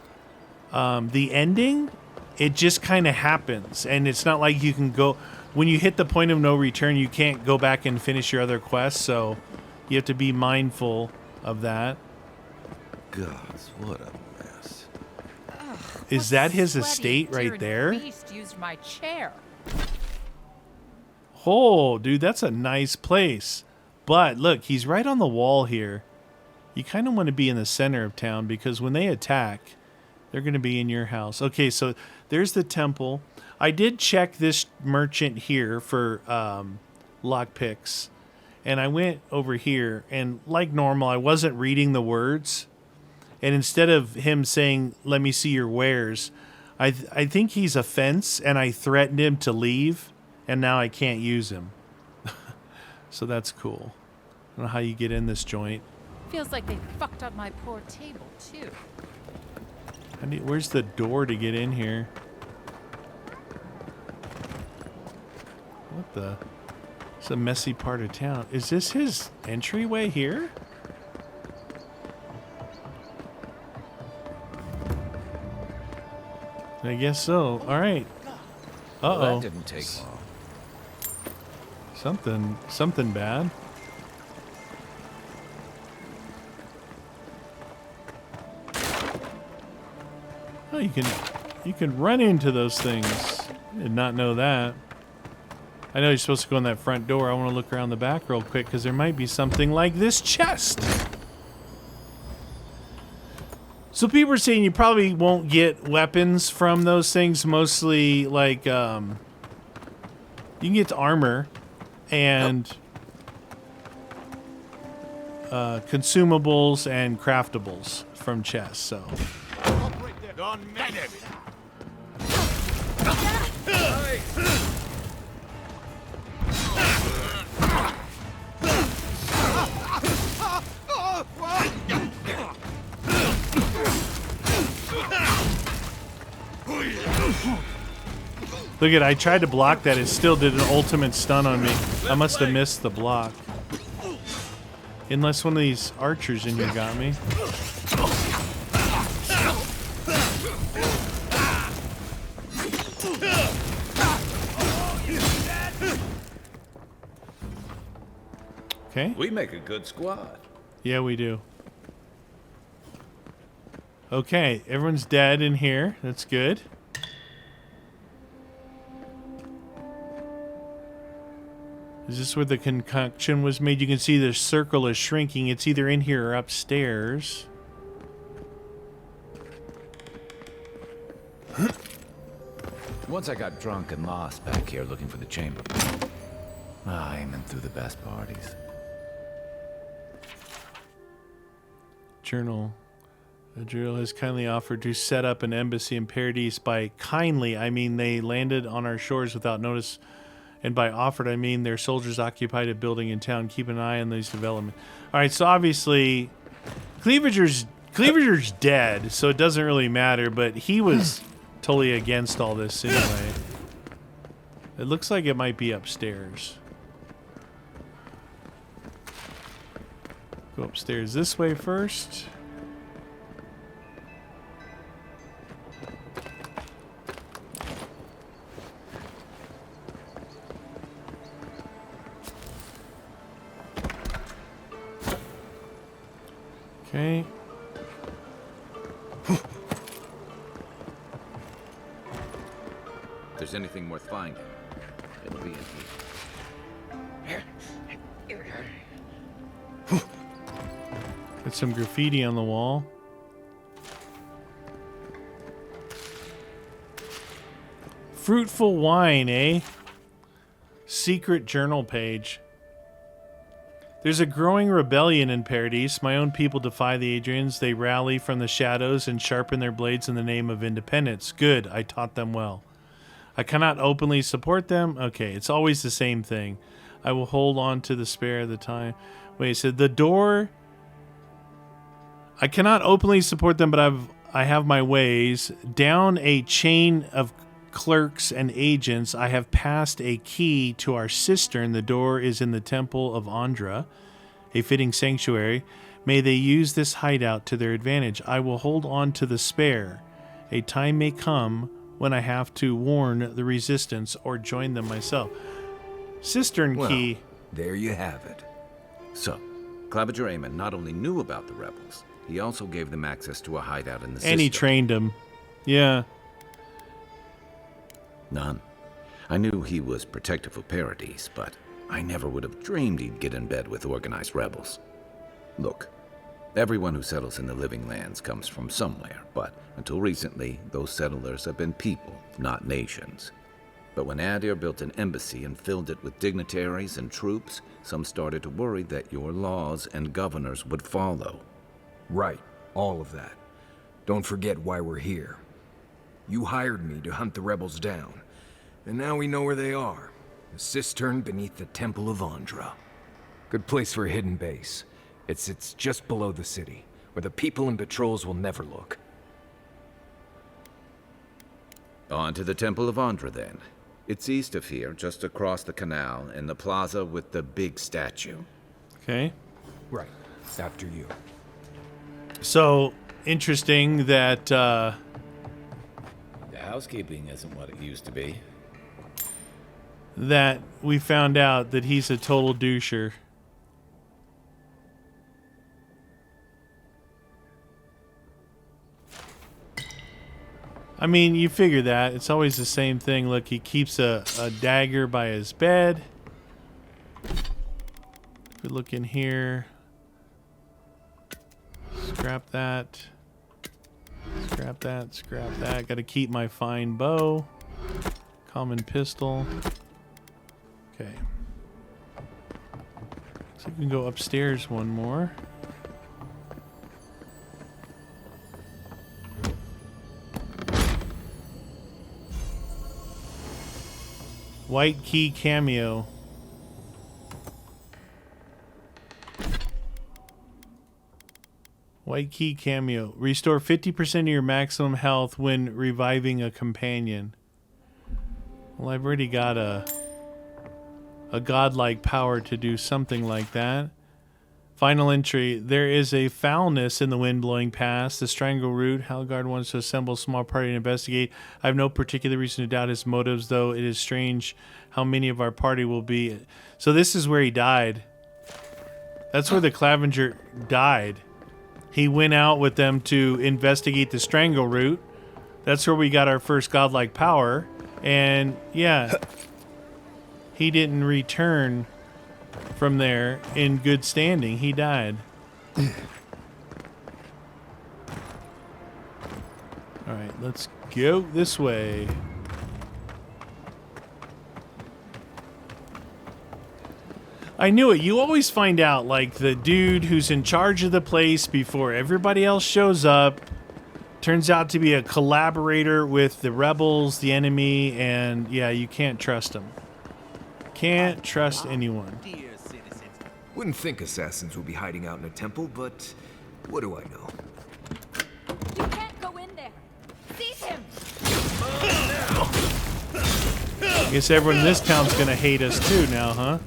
Speaker 1: the ending, it just kind of happens. And it's not like you can go, when you hit the point of no return, you can't go back and finish your other quests. So you have to be mindful of that.
Speaker 3: Gods, what a mess.
Speaker 1: Is that his estate right there?
Speaker 14: Beast used my chair.
Speaker 1: Oh, dude, that's a nice place. But look, he's right on the wall here. You kind of want to be in the center of town, because when they attack, they're going to be in your house. Okay, so there's the temple. I did check this merchant here for lockpicks. And I went over here, and like normal, I wasn't reading the words. And instead of him saying, let me see your wares, I think he's a fence, and I threatened him to leave, and now I can't use him. So that's cool. I don't know how you get in this joint.
Speaker 14: Feels like they fucked up my poor table, too.
Speaker 1: Where's the door to get in here? What the? It's a messy part of town. Is this his entryway here? I guess so. All right. Uh-oh.
Speaker 3: Well, that didn't take long.
Speaker 1: Something bad. Oh, you can run into those things. I did not know that. I know you're supposed to go in that front door. I want to look around the back real quick, because there might be something like this chest. So people are saying you probably won't get weapons from those things. Mostly like you can get armor and consumables and craftables from chests. So. Look at, I tried to block that. It still did an ultimate stun on me. I must have missed the block. Unless one of these archers in here got me. Okay.
Speaker 3: We make a good squad.
Speaker 1: Yeah, we do. Okay, everyone's dead in here. That's good. Is this where the concoction was made? You can see the circle is shrinking. It's either in here or upstairs.
Speaker 3: Once I got drunk and lost back here looking for the chamber. Aiming through the best parties.
Speaker 1: Journal. Adriel has kindly offered to set up an embassy in Paradise. By kindly, I mean they landed on our shores without notice. And by offered, I mean their soldiers occupied a building in town. Keep an eye on these developments. All right, so obviously Cleaverger's dead, so it doesn't really matter, but he was totally against all this anyway. It looks like it might be upstairs. Go upstairs this way first. Okay.
Speaker 3: If there's anything worth finding, it'll be in here.
Speaker 1: Got some graffiti on the wall. Fruitful wine, eh? Secret journal page. There's a growing rebellion in Paradise. My own people defy the Adrians. They rally from the shadows and sharpen their blades in the name of independence. Good, I taught them well. I cannot openly support them. Okay, it's always the same thing. I will hold on to the spare of the time. Wait, so the door... I cannot openly support them, but I have my ways. Down a chain of clerks and agents, I have passed a key to our cistern. The door is in the Temple of Andra, a fitting sanctuary. May they use this hideout to their advantage. I will hold on to the spare. A time may come when I have to warn the resistance or join them myself. Cistern key.
Speaker 3: There you have it. So, Claviger Amon not only knew about the rebels, he also gave them access to a hideout in the cistern.
Speaker 1: And he trained them. Yeah.
Speaker 3: None. I knew he was protective of Paradise, but I never would have dreamed he'd get in bed with organized rebels. Look, everyone who settles in the Living Lands comes from somewhere, but until recently, those settlers have been people, not nations. But when Adir built an embassy and filled it with dignitaries and troops, some started to worry that your laws and governors would follow.
Speaker 6: Right, all of that. Don't forget why we're here. You hired me to hunt the rebels down, and now we know where they are. The cistern beneath the Temple of Andra. Good place for a hidden base. It sits just below the city, where the people and patrols will never look.
Speaker 3: On to the Temple of Andra, then. It's east of here, just across the canal, in the plaza with the big statue.
Speaker 1: Okay.
Speaker 6: Right, after you.
Speaker 1: So, interesting that,
Speaker 3: The housekeeping isn't what it used to be.
Speaker 1: that we found out that he's a total doucher. I mean, you figure that. It's always the same thing. Look, he keeps a dagger by his bed. If we look in here. Scrap that. Scrap that. Scrap that. Gotta keep my fine bow. Common pistol. Okay. So we can go upstairs one more. White key cameo. White key cameo. Restore 50% of your maximum health when reviving a companion. Well, I've already got a godlike power to do something like that. Final entry. There is a foulness in the wind blowing past. The strangle root. Halgard wants to assemble a small party and investigate. I have no particular reason to doubt his motives, though it is strange how many of our party will be. So this is where he died. That's where the Claviger died. He went out with them to investigate the strangle root. That's where we got our first godlike power. And yeah, he didn't return from there in good standing. He died. Alright, let's go this way. I knew it. You always find out, like, the dude who's in charge of the place before everybody else shows up turns out to be a collaborator with the rebels, the enemy, and yeah, you can't trust him. Can't trust anyone.
Speaker 6: Wouldn't think assassins would be hiding out in a temple, but What do I know?
Speaker 12: You can't go in there. Seize him.
Speaker 1: I guess everyone in this town's gonna hate us too now, huh?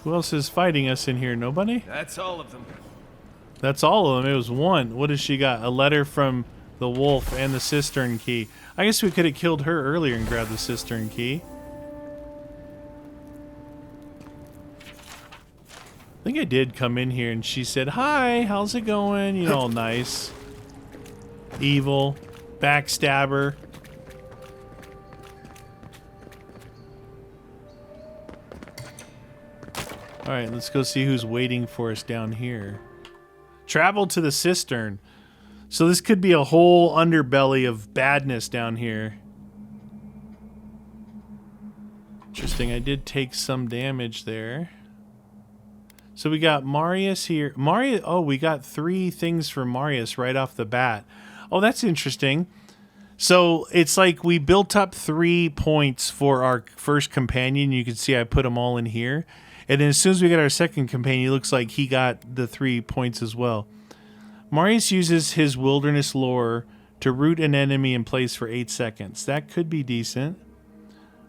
Speaker 1: Who else is fighting us in here? Nobody?
Speaker 6: That's all of them.
Speaker 1: That's all of them. It was one. What has she got? A letter from the wolf and the cistern key. I guess we could have killed her earlier and grabbed the cistern key. I think I did come in here and she said, "Hi, how's it going?" You know, all nice. Evil. Backstabber. Alright, let's go see who's waiting for us down here. Travel to the cistern. So this could be a whole underbelly of badness down here. Interesting, I did take some damage there. So we got Marius here. Oh, we got 3 things for Marius right off the bat. Oh, that's interesting. So it's like we built up 3 points for our first companion. You can see I put them all in here. And then as soon as we get our second companion, it looks like he got the 3 points as well. Marius uses his wilderness lore to root an enemy in place for 8 seconds. That could be decent.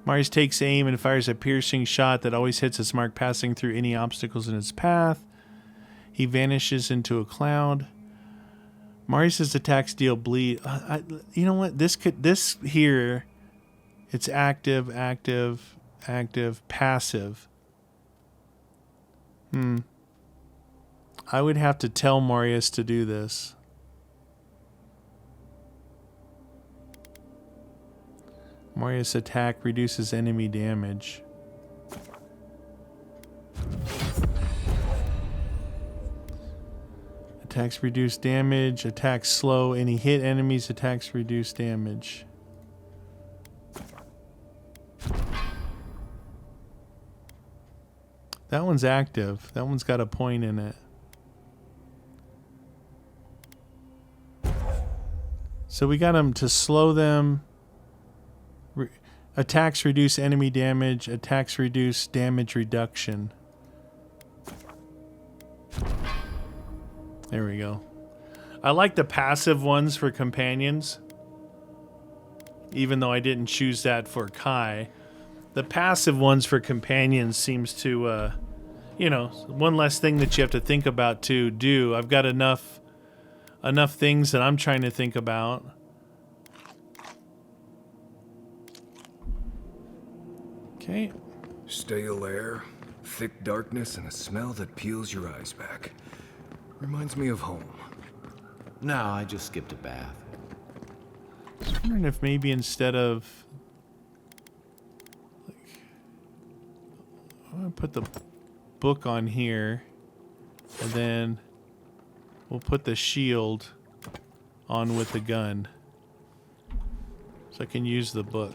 Speaker 1: Marius takes aim and fires a piercing shot that always hits its mark, passing through any obstacles in its path. He vanishes into a cloud. Marius's attacks deal bleed. You know what? This here, it's active, active, active, passive. I would have to tell Marius to do this. Marius' attack reduces enemy damage. Attacks reduce damage. Attacks slow. Any hit enemies. Attacks reduce damage. That one's active. That one's got a point in it. So we got them to slow them. Attacks reduce enemy damage. Attacks reduce damage reduction. There we go. I like the passive ones for companions. Even though I didn't choose that for Kai. The passive ones for companions seems to, you know, one less thing that you have to think about to do. I've got enough things that I'm trying to think about. Okay.
Speaker 6: Stale air, thick darkness, and a smell that peels your eyes back. Reminds me of home.
Speaker 3: No, I just skipped a bath.
Speaker 1: I was wondering if maybe instead of... I'm going to put the book on here, and then we'll put the shield on with the gun. So I can use the book.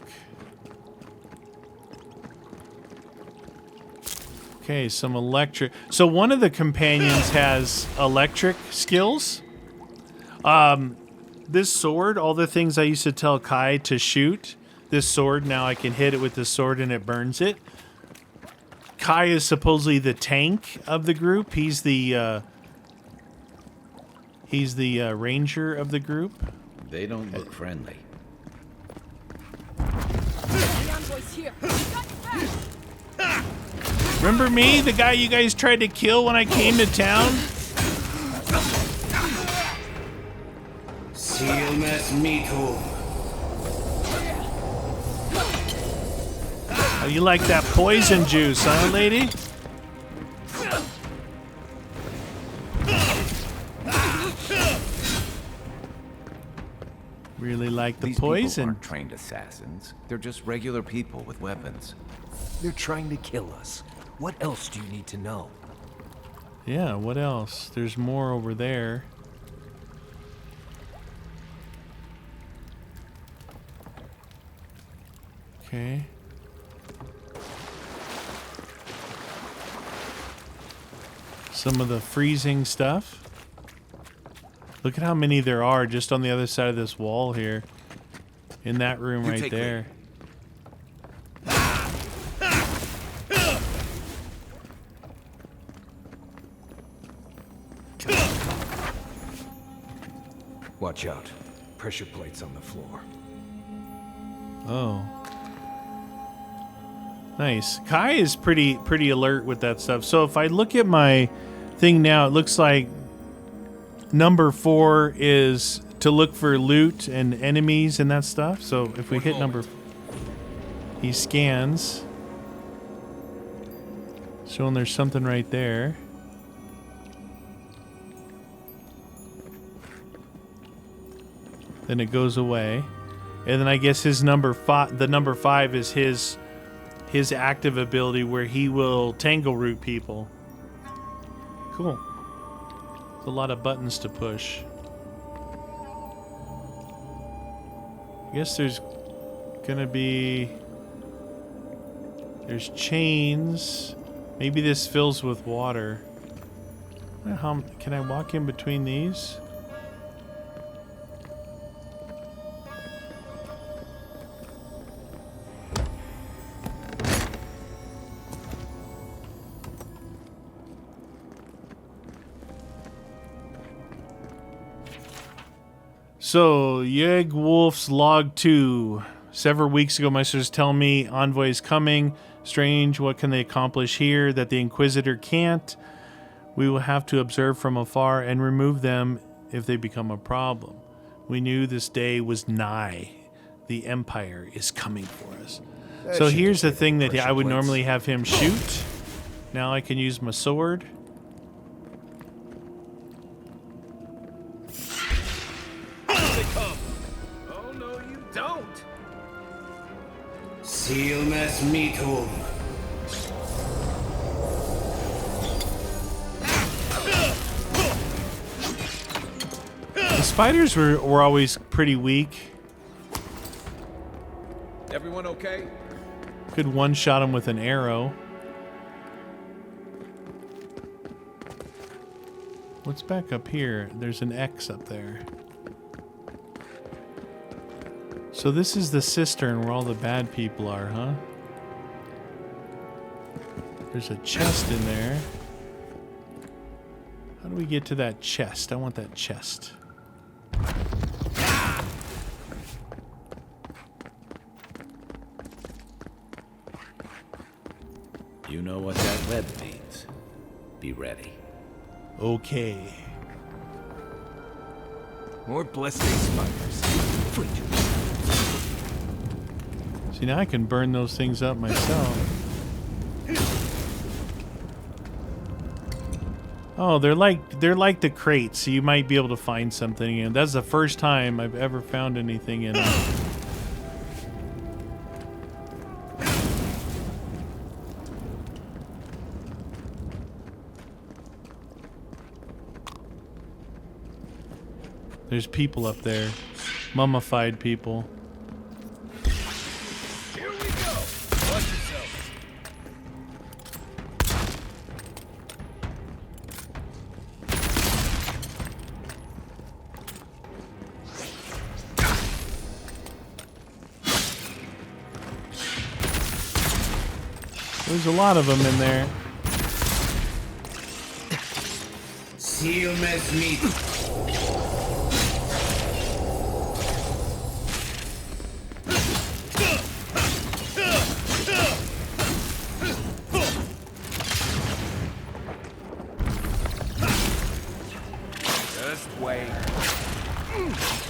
Speaker 1: Okay, some electric. So one of the companions has electric skills. This sword, all the things I used to tell Kai to shoot, this sword, now I can hit it with this sword and it burns it. Kai is supposedly the tank of the group. He's the ranger of the group.
Speaker 3: They don't look friendly.
Speaker 1: Remember me, the guy you guys tried to kill when I came to town? Oh, you like that poison juice, huh, lady? Really like the poison.
Speaker 15: These people aren't trained assassins. They're just regular people with weapons.
Speaker 4: They're trying to kill us. What else do you need to know?
Speaker 1: Yeah, what else? There's more over there. Okay. Some of the freezing stuff. Look at how many there are just on the other side of this wall here. In that room right there.
Speaker 6: Watch out. Pressure plates on the floor.
Speaker 1: Oh. Nice. Kai is pretty alert with that stuff. So if I look at my thing now, it looks like number 4 is to look for loot and enemies and that stuff. So if we hit number... He scans. Showing there's something right there. Then it goes away. And then I guess his number 5, the number 5 is his active ability where he will tangle root people. Cool. There's a lot of buttons to push. I guess there's gonna be... There's chains. Maybe this fills with water. How can I walk in between these? So, Yeg Wolf's Log 2. Several weeks ago, my sisters tell me Envoy is coming. Strange, what can they accomplish here that the Inquisitor can't? We will have to observe from afar and remove them if they become a problem. We knew this day was nigh. The Empire is coming for us. So here's the thing that I would normally have him shoot. Now I can use my sword.
Speaker 9: Oh, no, you don't. Silmes Meatum.
Speaker 1: The spiders were always pretty weak.
Speaker 6: Everyone okay?
Speaker 1: Could one-shot him with an arrow. What's back up here? There's an X up there. So this is the cistern where all the bad people are, huh? There's a chest in there. How do we get to that chest? I want that chest.
Speaker 3: You know what that web means. Be ready.
Speaker 1: Okay.
Speaker 6: More blessed spiders.
Speaker 1: See, now I can burn those things up myself. Oh, they're like the crates, so you might be able to find something in. That's the first time I've ever found anything in it. There's people up there. Mummified people.
Speaker 8: Here we go. Watch yourself.
Speaker 1: There's a lot of them in there.
Speaker 9: Silmes Meatum.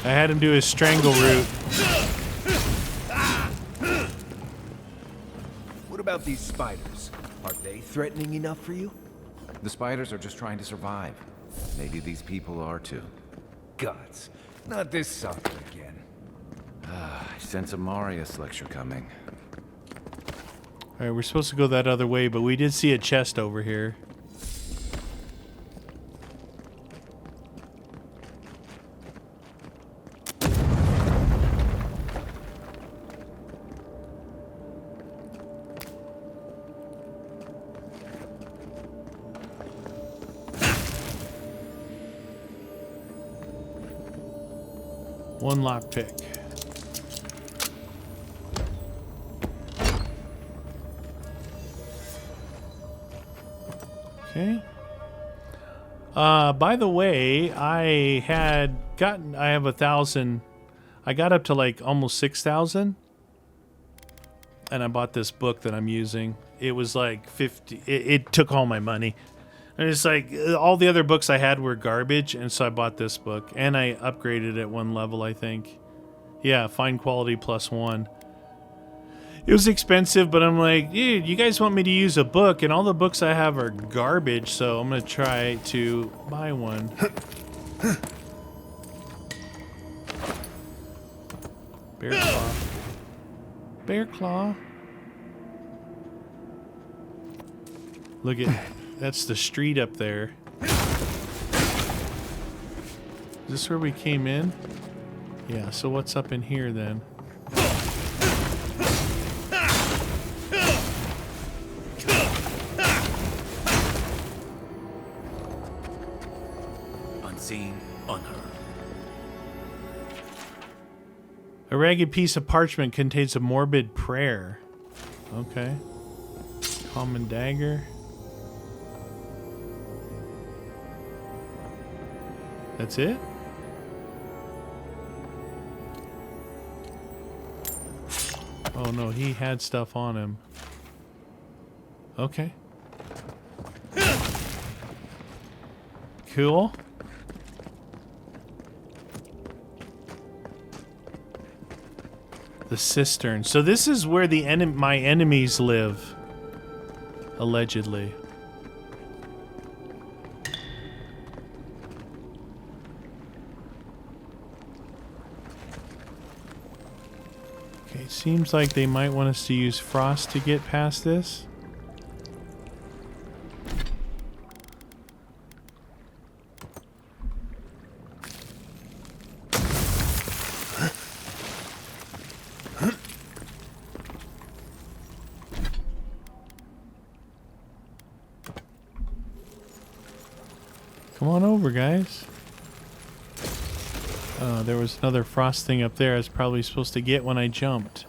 Speaker 1: I had him do his strangle root.
Speaker 6: What about these spiders? Are they threatening enough for you?
Speaker 15: The spiders are just trying to survive. Maybe these people are too.
Speaker 6: Gods, not this sucker again.
Speaker 15: I sense a Marius lecture coming.
Speaker 1: Alright, we're supposed to go that other way, but we did see a chest over here. One lockpick. Okay. By the way, I had I have 1,000. I got up to like almost 6,000. And I bought this book that I'm using. It was like 50. It took all my money. And it's like all the other books I had were garbage. And so I bought this book. And I upgraded it 1 level, I think. Yeah, fine quality +1. It was expensive, but I'm like, dude, you guys want me to use a book, and all the books I have are garbage, so I'm going to try to buy one. Bear claw. Bear claw. Look at, that's the street up there. Is this where we came in? Yeah, so what's up in here then?
Speaker 2: Unseen, unheard.
Speaker 1: A ragged piece of parchment contains a morbid prayer. Okay. Common dagger. That's it? Oh no, he had stuff on him. Okay. Cool. The cistern. So this is where the my enemies live. Allegedly. Okay, seems like they might want us to use frost to get past this. Come on over, guys. There was another frost thing up there I was probably supposed to get when I jumped.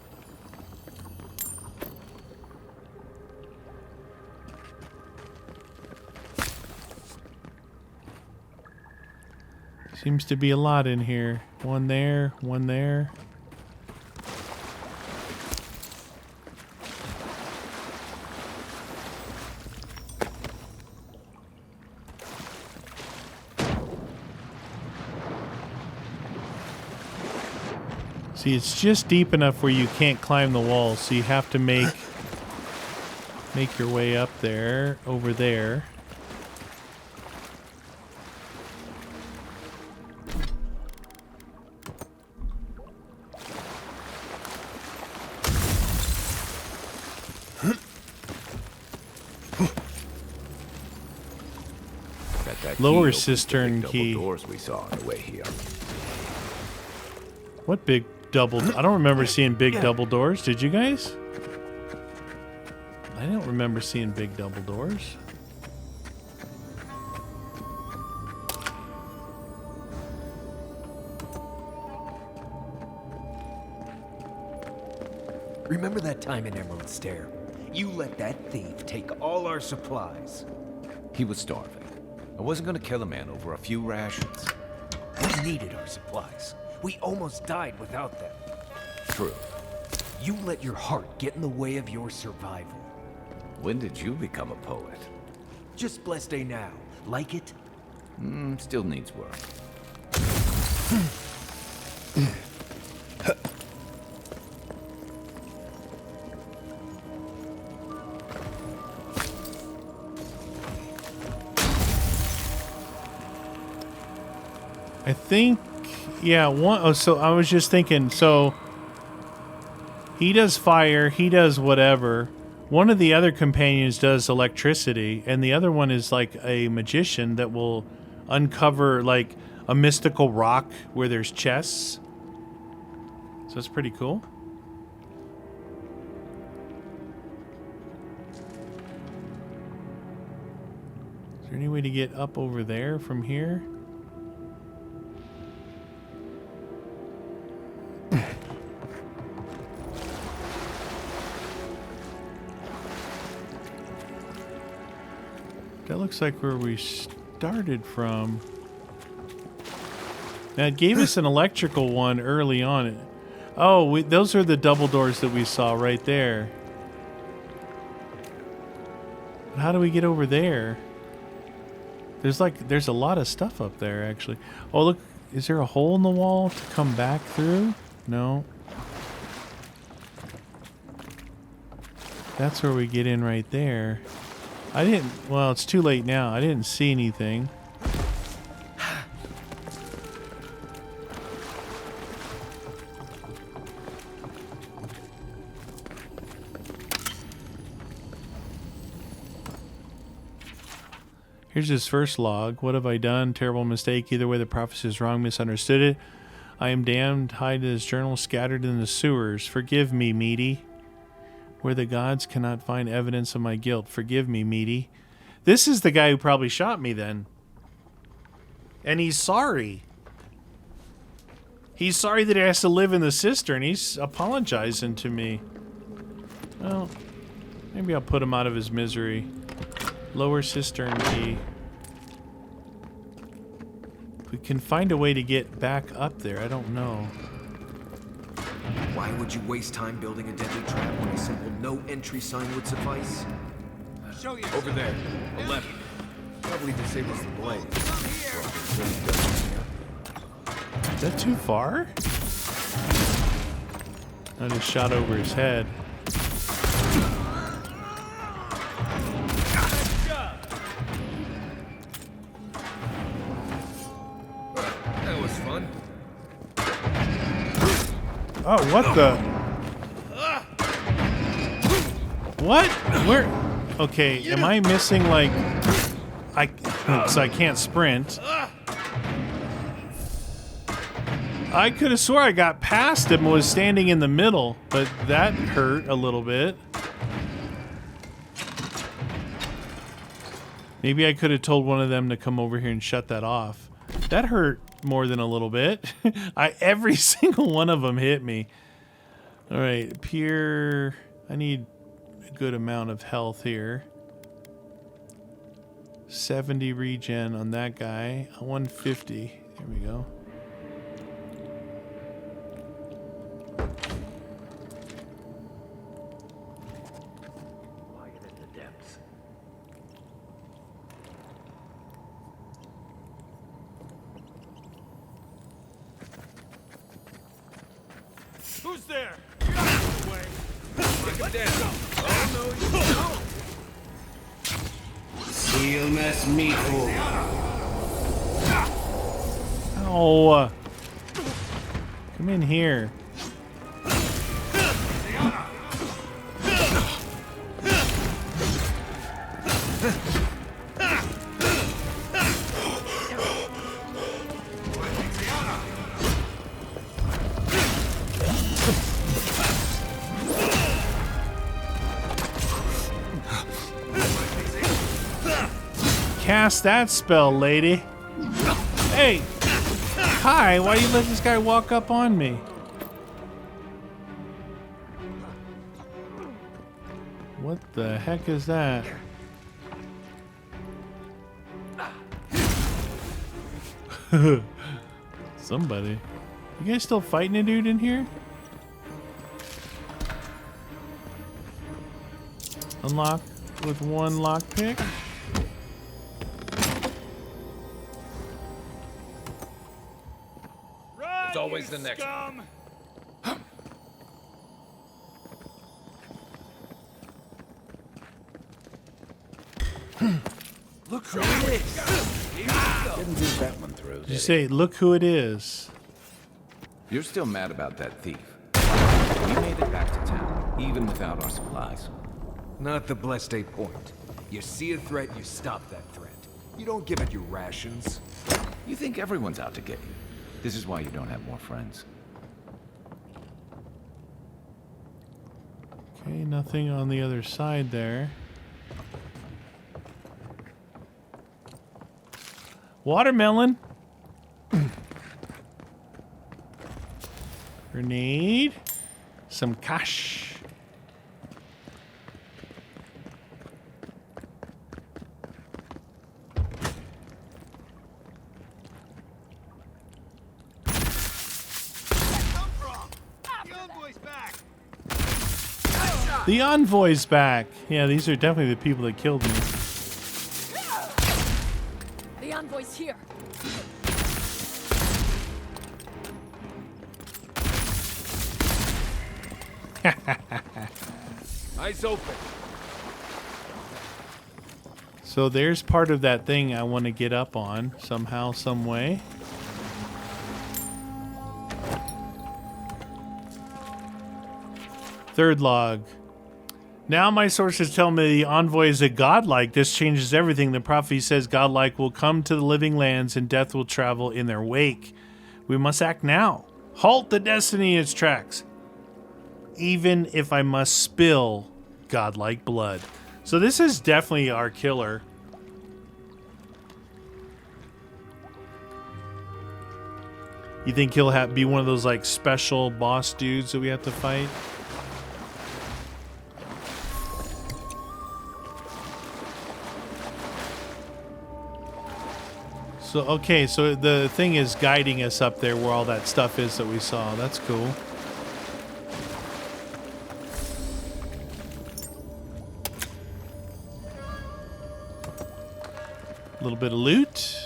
Speaker 1: Seems to be a lot in here. One there, one there. See, it's just deep enough where you can't climb the walls, so you have to make your way up there, over there. Lower cistern key.
Speaker 15: Doors we saw on the way here.
Speaker 1: What big double? I don't remember seeing big double doors. Did you guys? I don't remember seeing big double doors.
Speaker 16: Remember that time in Emerald Stair? You let that thief take all our supplies.
Speaker 15: He was starving. I wasn't gonna kill a man over a few rations.
Speaker 16: We needed our supplies. We almost died without them.
Speaker 15: True.
Speaker 16: You let your heart get in the way of your survival.
Speaker 15: When did you become a poet?
Speaker 16: Just blessed day now. Like it?
Speaker 15: Still needs work.
Speaker 1: I think, yeah, one. Oh, so I was just thinking, so he does fire, he does whatever. One of the other companions does electricity, and the other one is like a magician that will uncover like a mystical rock where there's chests. So it's pretty cool. Is there any way to get up over there from here? That looks like where we started from. Now, it gave us an electrical one early on. Oh, those are the double doors that we saw right there. But how do we get over there? There's a lot of stuff up there, actually. Oh, look. Is there a hole in the wall to come back through? No. That's where we get in right there. Well, it's too late now. I didn't see anything. Here's his first log. What have I done? Terrible mistake. Either way, the prophecy is wrong. Misunderstood it. I am damned. Hide his journal scattered in the sewers. Forgive me, Meaty. Where the gods cannot find evidence of my guilt. Forgive me, Meaty. This is the guy who probably shot me then. And he's sorry. He's sorry that he has to live in the cistern. He's apologizing to me. Well, maybe I'll put him out of his misery. Lower cistern key. If we can find a way to get back up there, I don't know.
Speaker 16: Why would you waste time building a deadly trap when a simple no entry sign would suffice?
Speaker 6: Over there, 11. Probably disables the blade.
Speaker 1: Is that too far? I just shot over his head.
Speaker 6: That was fun.
Speaker 1: Oh, what the? What? Where? Okay, am I missing like... so I can't sprint. I could have swore I got past him and was standing in the middle, but that hurt a little bit. Maybe I could have told one of them to come over here and shut that off. That hurt more than a little bit. Every single one of them hit me. All right, pure... I need a good amount of health here. 70 regen on that guy. 150. There we go.
Speaker 8: Who's there?
Speaker 6: Take him down. Oh, no, you don't.
Speaker 9: Seal mess meatful.
Speaker 1: Oh. Come in here. Cast that spell, lady. Hey! Hi, why do you let this guy walk up on me? What the heck is that? Somebody. You guys still fighting a dude in here? Unlock with one lockpick?
Speaker 6: It's always the next
Speaker 8: one.
Speaker 16: Look who it is!
Speaker 15: Didn't think that one through,
Speaker 1: Did you say, look who it is?
Speaker 15: You're still mad about that thief. We made it back to town, even without our supplies.
Speaker 16: Not the blessed 8 point. You see a threat, you stop that threat. You don't give it your rations.
Speaker 15: You think everyone's out to get you. This is why you don't have more friends.
Speaker 1: Okay, nothing on the other side there. Watermelon. Grenade. Some cash. The envoy's back. Yeah, these are definitely the people that killed me.
Speaker 12: The envoy's here.
Speaker 16: Eyes open.
Speaker 1: So there's part of that thing I want to get up on somehow, some way. Third log. Now my sources tell me the envoy is a godlike. This changes everything. The prophecy says godlike will come to the living lands and death will travel in their wake. We must act now. Halt the destiny in its tracks. Even if I must spill godlike blood. So this is definitely our killer. You think he'll be one of those like special boss dudes that we have to fight? So, okay, so the thing is guiding us up there where all that stuff is that we saw. That's cool. A little bit of loot.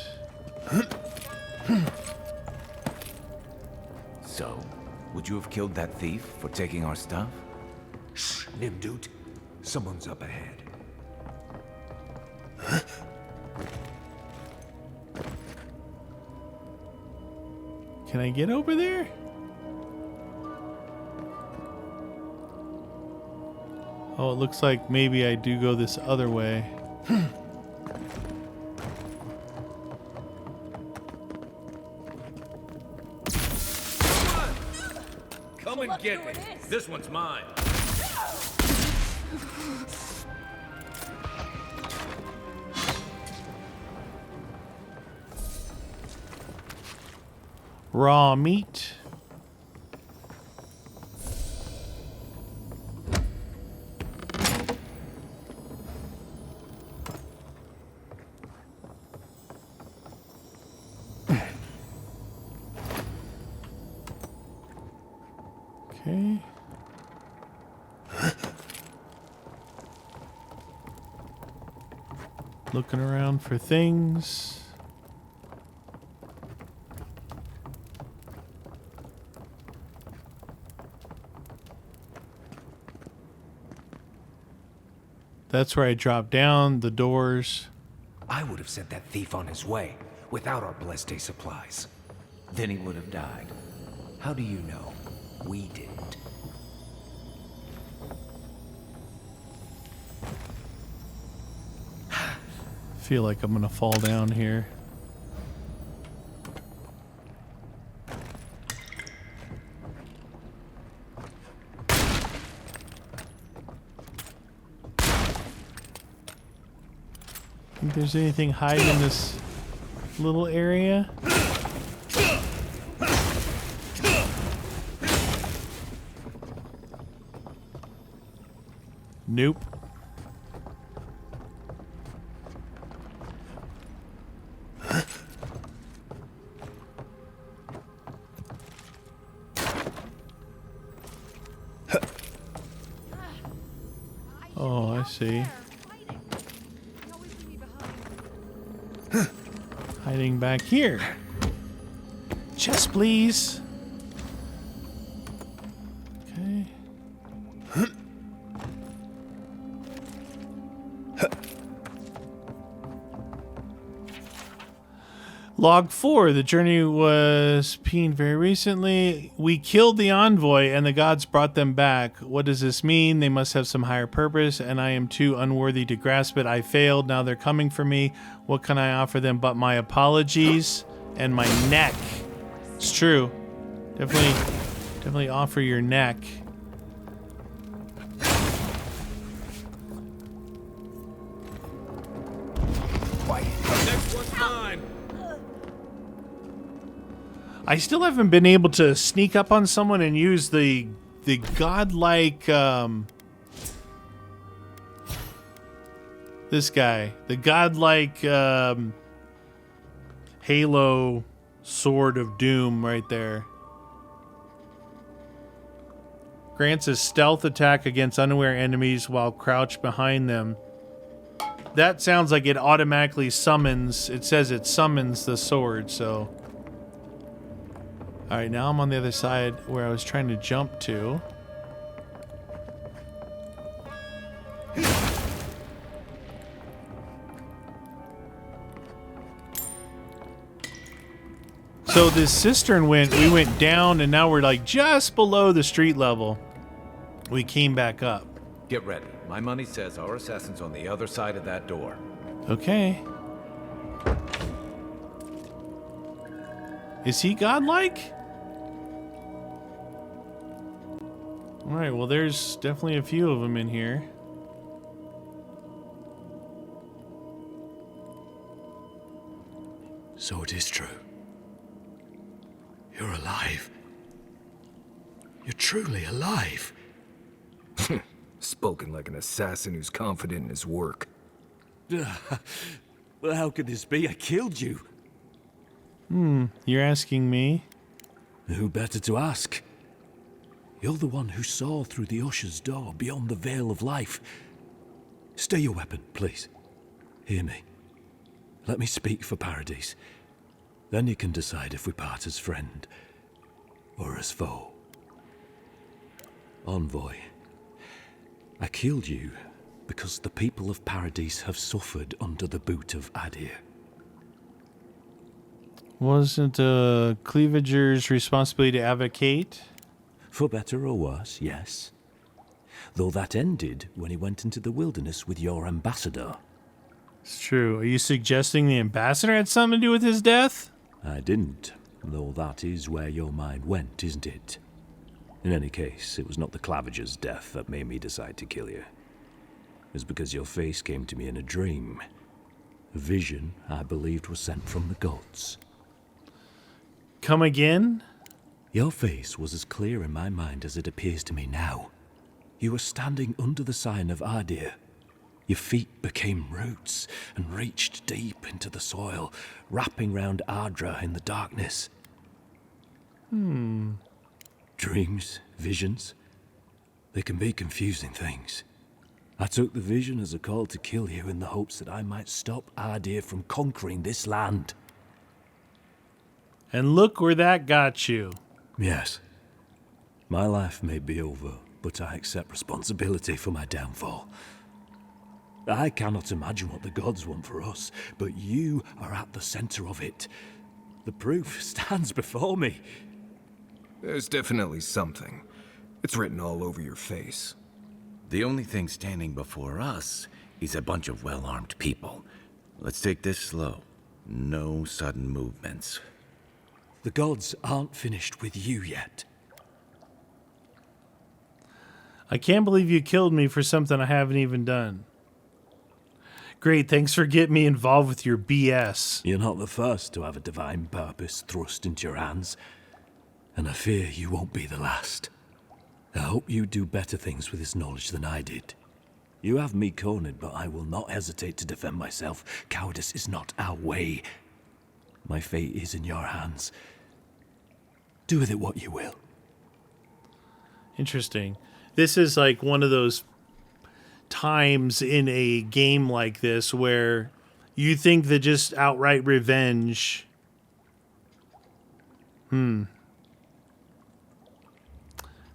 Speaker 15: So, would you have killed that thief for taking our stuff?
Speaker 16: Shh, Nimdude. Someone's up ahead.
Speaker 1: Can I get over there? Oh, it looks like maybe I do go this other way.
Speaker 16: Come and get me. This one's mine.
Speaker 1: Raw meat. Okay. Looking around for things. That's where I dropped down, the doors.
Speaker 16: I would have sent that thief on his way without our blessed day supplies.
Speaker 15: Then he would have died. How do you know? We didn't.
Speaker 1: Feel like I'm gonna fall down here. Think there's anything hiding in this little area? Nope. Oh, I see. Hiding back here. Chest, please. Okay. Log 4. The journey was peened very recently. We killed the envoy and the gods brought them back. What does this mean? They must have some higher purpose and I am too unworthy to grasp it. I failed. Now they're coming for me. What can I offer them but my apologies and my neck? It's true. Definitely offer your neck.
Speaker 16: Next one's mine.
Speaker 1: I still haven't been able to sneak up on someone and use the godlike this guy, the godlike Halo sword of doom right there. Grants a stealth attack against unaware enemies while crouched behind them. That sounds like it automatically summons. It says it summons the sword, so. Alright, now I'm on the other side where I was trying to jump to. So this cistern we went down, and now we're like just below the street level. We came back up.
Speaker 3: Get ready. My money says our assassin's on the other side of that door.
Speaker 1: Okay. Is he godlike? Alright, well there's definitely a few of them in here.
Speaker 17: So it is true. You're alive. You're truly alive.
Speaker 6: Spoken like an assassin who's confident in his work.
Speaker 17: Well, how could this be? I killed you.
Speaker 1: You're asking me?
Speaker 17: Who better to ask? You're the one who saw through the usher's door beyond the veil of life. Stay your weapon, please. Hear me. Let me speak for Paradise. Then you can decide if we part as friend or as foe. Envoy, I killed you because the people of Paradise have suffered under the boot of Adir.
Speaker 1: Wasn't Cleavager's responsibility to advocate?
Speaker 17: For better or worse, yes. Though that ended when he went into the wilderness with your ambassador.
Speaker 1: It's true. Are you suggesting the ambassador had something to do with his death?
Speaker 17: I didn't, though that is where your mind went, isn't it? In any case, it was not the Clavager's death that made me decide to kill you. It was because your face came to me in a dream. A vision I believed was sent from the gods.
Speaker 1: Come again?
Speaker 17: Your face was as clear in my mind as it appears to me now. You were standing under the sign of Adir. Your feet became roots and reached deep into the soil, wrapping round Ardra in the darkness. Dreams, visions, they can be confusing things. I took the vision as a call to kill you in the hopes that I might stop Adir from conquering this land.
Speaker 1: And look where that got you.
Speaker 17: Yes. My life may be over, but I accept responsibility for my downfall. I cannot imagine what the gods want for us, but you are at the center of it. The proof stands before me.
Speaker 6: There's definitely something. It's written all over your face.
Speaker 3: The only thing standing before us is a bunch of well-armed people. Let's take this slow. No sudden movements.
Speaker 17: The gods aren't finished with you yet.
Speaker 1: I can't believe you killed me for something I haven't even done. Great, thanks for getting me involved with your BS.
Speaker 17: You're not the first to have a divine purpose thrust into your hands, and I fear you won't be the last. I hope you do better things with this knowledge than I did. You have me cornered, but I will not hesitate to defend myself. Cowardice is not our way. My fate is in your hands. Do with it what you will.
Speaker 1: Interesting. This is like one of those times in a game like this where you think that just outright revenge.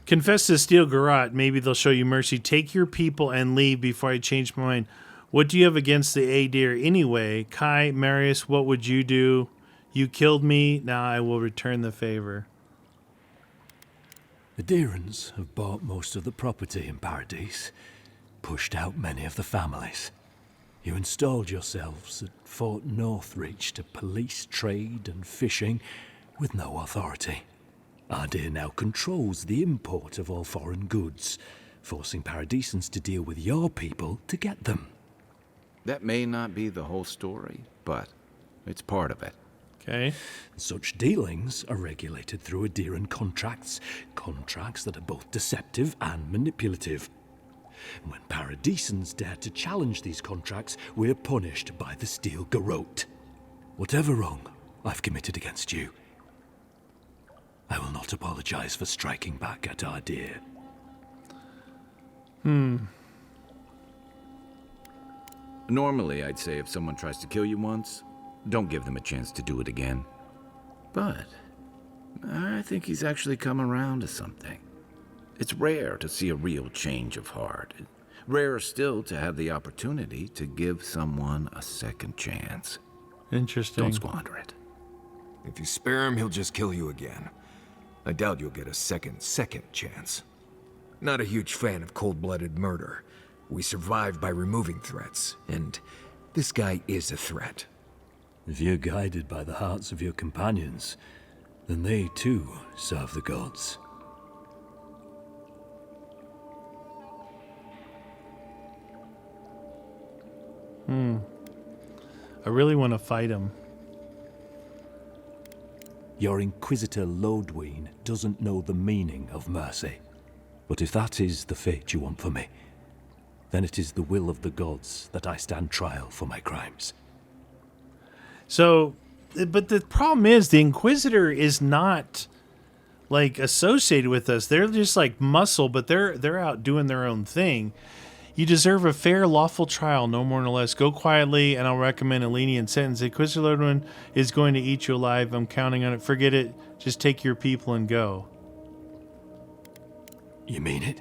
Speaker 1: Confess to Steel Garrote. Maybe they'll show you mercy. Take your people and leave before I change my mind. What do you have against the Adir anyway? Kai, Marius, what would you do? You killed me. Now I will return the favor.
Speaker 17: The Adirans have bought most of the property in Paradise, pushed out many of the families. You installed yourselves at Fort Northreach to police trade and fishing with no authority. Adir now controls the import of all foreign goods, forcing Paradisans to deal with your people to get them.
Speaker 3: That may not be the whole story, but it's part of it.
Speaker 1: Okay.
Speaker 17: Such dealings are regulated through Adiran contracts that are both deceptive and manipulative. When Paradisans dare to challenge these contracts, we're punished by the Steel Garrote. Whatever wrong I've committed against you, I will not apologize for striking back at Adir.
Speaker 3: Normally, I'd say if someone tries to kill you once, don't give them a chance to do it again. But I think he's actually come around to something. It's rare to see a real change of heart. Rarer still to have the opportunity to give someone a second chance.
Speaker 1: Interesting.
Speaker 3: Don't squander it.
Speaker 6: If you spare him, he'll just kill you again. I doubt you'll get a second chance. Not a huge fan of cold-blooded murder. We survive by removing threats, and this guy is a threat.
Speaker 17: If you're guided by the hearts of your companions, then they too serve the gods.
Speaker 1: I really want to fight him.
Speaker 17: Your Inquisitor Lodwyn doesn't know the meaning of mercy. But if that is the fate you want for me, then it is the will of the gods that I stand trial for my crimes.
Speaker 1: So, but the problem is the Inquisitor is not like associated with us. They're just like muscle, but they're out doing their own thing. You deserve a fair, lawful trial, no more nor less. Go quietly, and I'll recommend a lenient sentence. Inquisitor Lodwyn is going to eat you alive. I'm counting on it. Forget it. Just take your people and go.
Speaker 17: You mean it?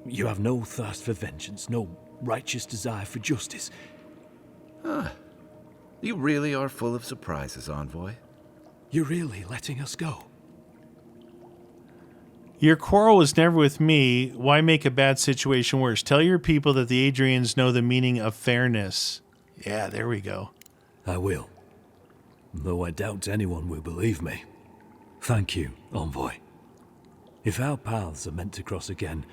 Speaker 17: You have no thirst for vengeance, no righteous desire for justice.
Speaker 3: You really are full of surprises, Envoy.
Speaker 17: You're really letting us go?
Speaker 1: Your quarrel was never with me. Why make a bad situation worse? Tell your people that the Adrians know the meaning of fairness. Yeah, there we go.
Speaker 17: I will. Though I doubt anyone will believe me. Thank you, Envoy. If our paths are meant to cross again,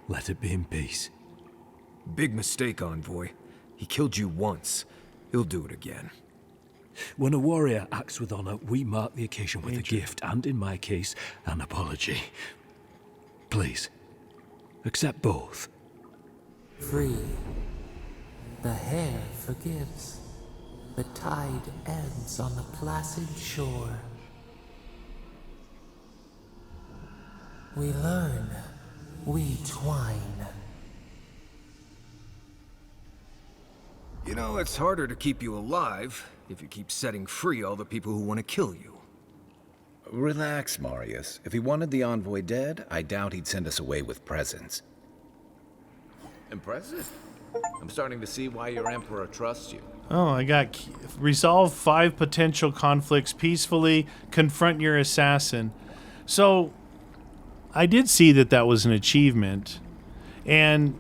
Speaker 17: let it be in peace.
Speaker 6: Big mistake, Envoy. He killed you once. He'll do it again.
Speaker 17: When a warrior acts with honor, we mark the occasion with a gift, and in my case, an apology. Please, accept both.
Speaker 4: Free. The hair forgives. The tide ends on the placid shore. We learn. We twine.
Speaker 6: You know, it's harder to keep you alive if you keep setting free all the people who want to kill you.
Speaker 3: Relax, Marius. If he wanted the Envoy dead, I doubt he'd send us away with presents. Impressive. I'm starting to see why your Emperor trusts you.
Speaker 1: Oh, I got resolve 5 potential conflicts peacefully. Confront your assassin. So, I did see that was an achievement. And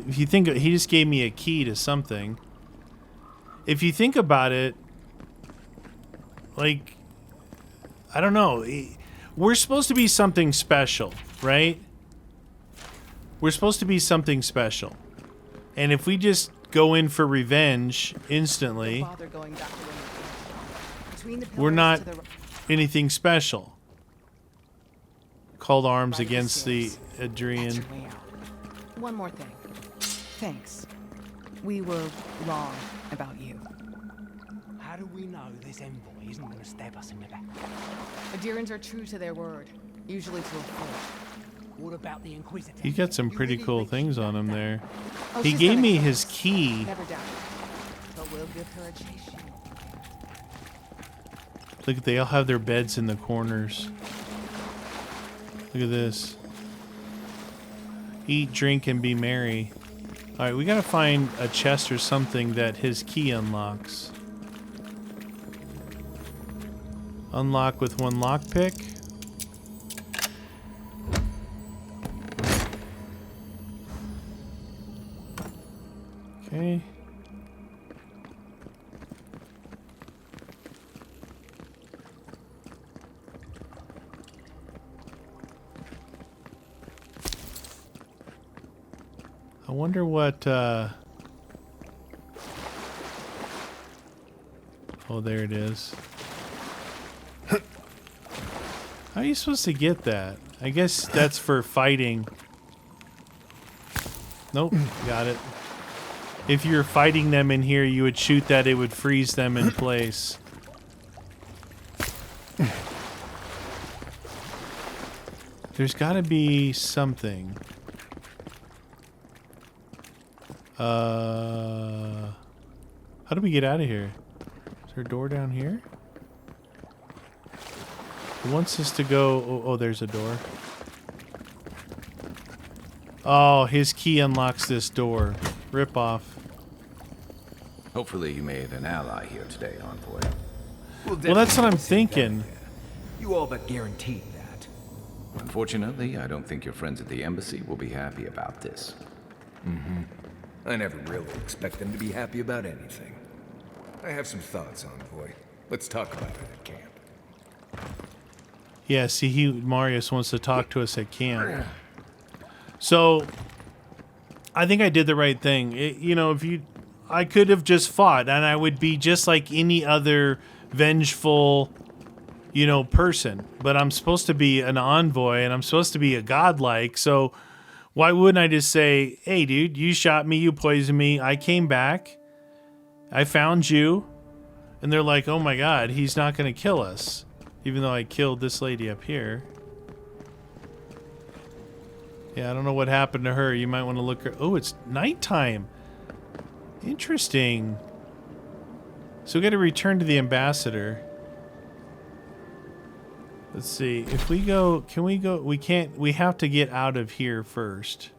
Speaker 1: if you think, he just gave me a key to something. If you think about it, like, I don't know. We're supposed to be something special, right? We're supposed to be something special. And if we just go in for revenge instantly, we're not anything special. Called arms against the Adrian.
Speaker 18: One more thing. Thanks. We were wrong about you.
Speaker 13: How do we know this envoy isn't going to stab us in the back?
Speaker 18: Adirans are true to their word, usually to a fault.
Speaker 13: What about the Inquisitor?
Speaker 1: He got some pretty cool things on him there.
Speaker 18: Oh,
Speaker 1: He
Speaker 18: she's
Speaker 1: gave
Speaker 18: gonna
Speaker 1: me
Speaker 18: kill
Speaker 1: his
Speaker 18: us.
Speaker 1: key.
Speaker 18: Never doubt it. But we'll give her a chase.
Speaker 1: Look, they all have their beds in the corners. Look at this. Eat, drink, and be merry. Alright, we gotta find a chest or something that his key unlocks. Unlock with 1 lockpick. Okay. I wonder what, oh, there it is. How are you supposed to get that? I guess that's for fighting. Nope, got it. If you're fighting them in here, you would shoot that, it would freeze them in place. There's gotta be something. How do we get out of here? Is there a door down here? It wants us to go... Oh, there's a door. Oh, his key unlocks this door. Rip off.
Speaker 15: Hopefully you made an ally here today, Envoy.
Speaker 1: Well, that's what I'm thinking.
Speaker 16: You all but guaranteed that.
Speaker 15: Unfortunately, I don't think your friends at the embassy will be happy about this.
Speaker 6: Mm-hmm. I never really expect them to be happy about anything. I have some thoughts, Envoy. Let's talk about it at camp.
Speaker 1: Yeah, see, Marius wants to talk to us at camp. So, I think I did the right thing. I could have just fought, and I would be just like any other vengeful, person. But I'm supposed to be an envoy, and I'm supposed to be a godlike. So, why wouldn't I just say, "Hey, dude, you shot me, you poisoned me. I came back, I found you," and they're like, "Oh my God, he's not going to kill us," even though I killed this lady up here. Yeah, I don't know what happened to her. You might want to look her. Oh, it's nighttime. Interesting. So we got to return to the ambassador. Let's see. If we go, can we go? We can't. We have to get out of here first.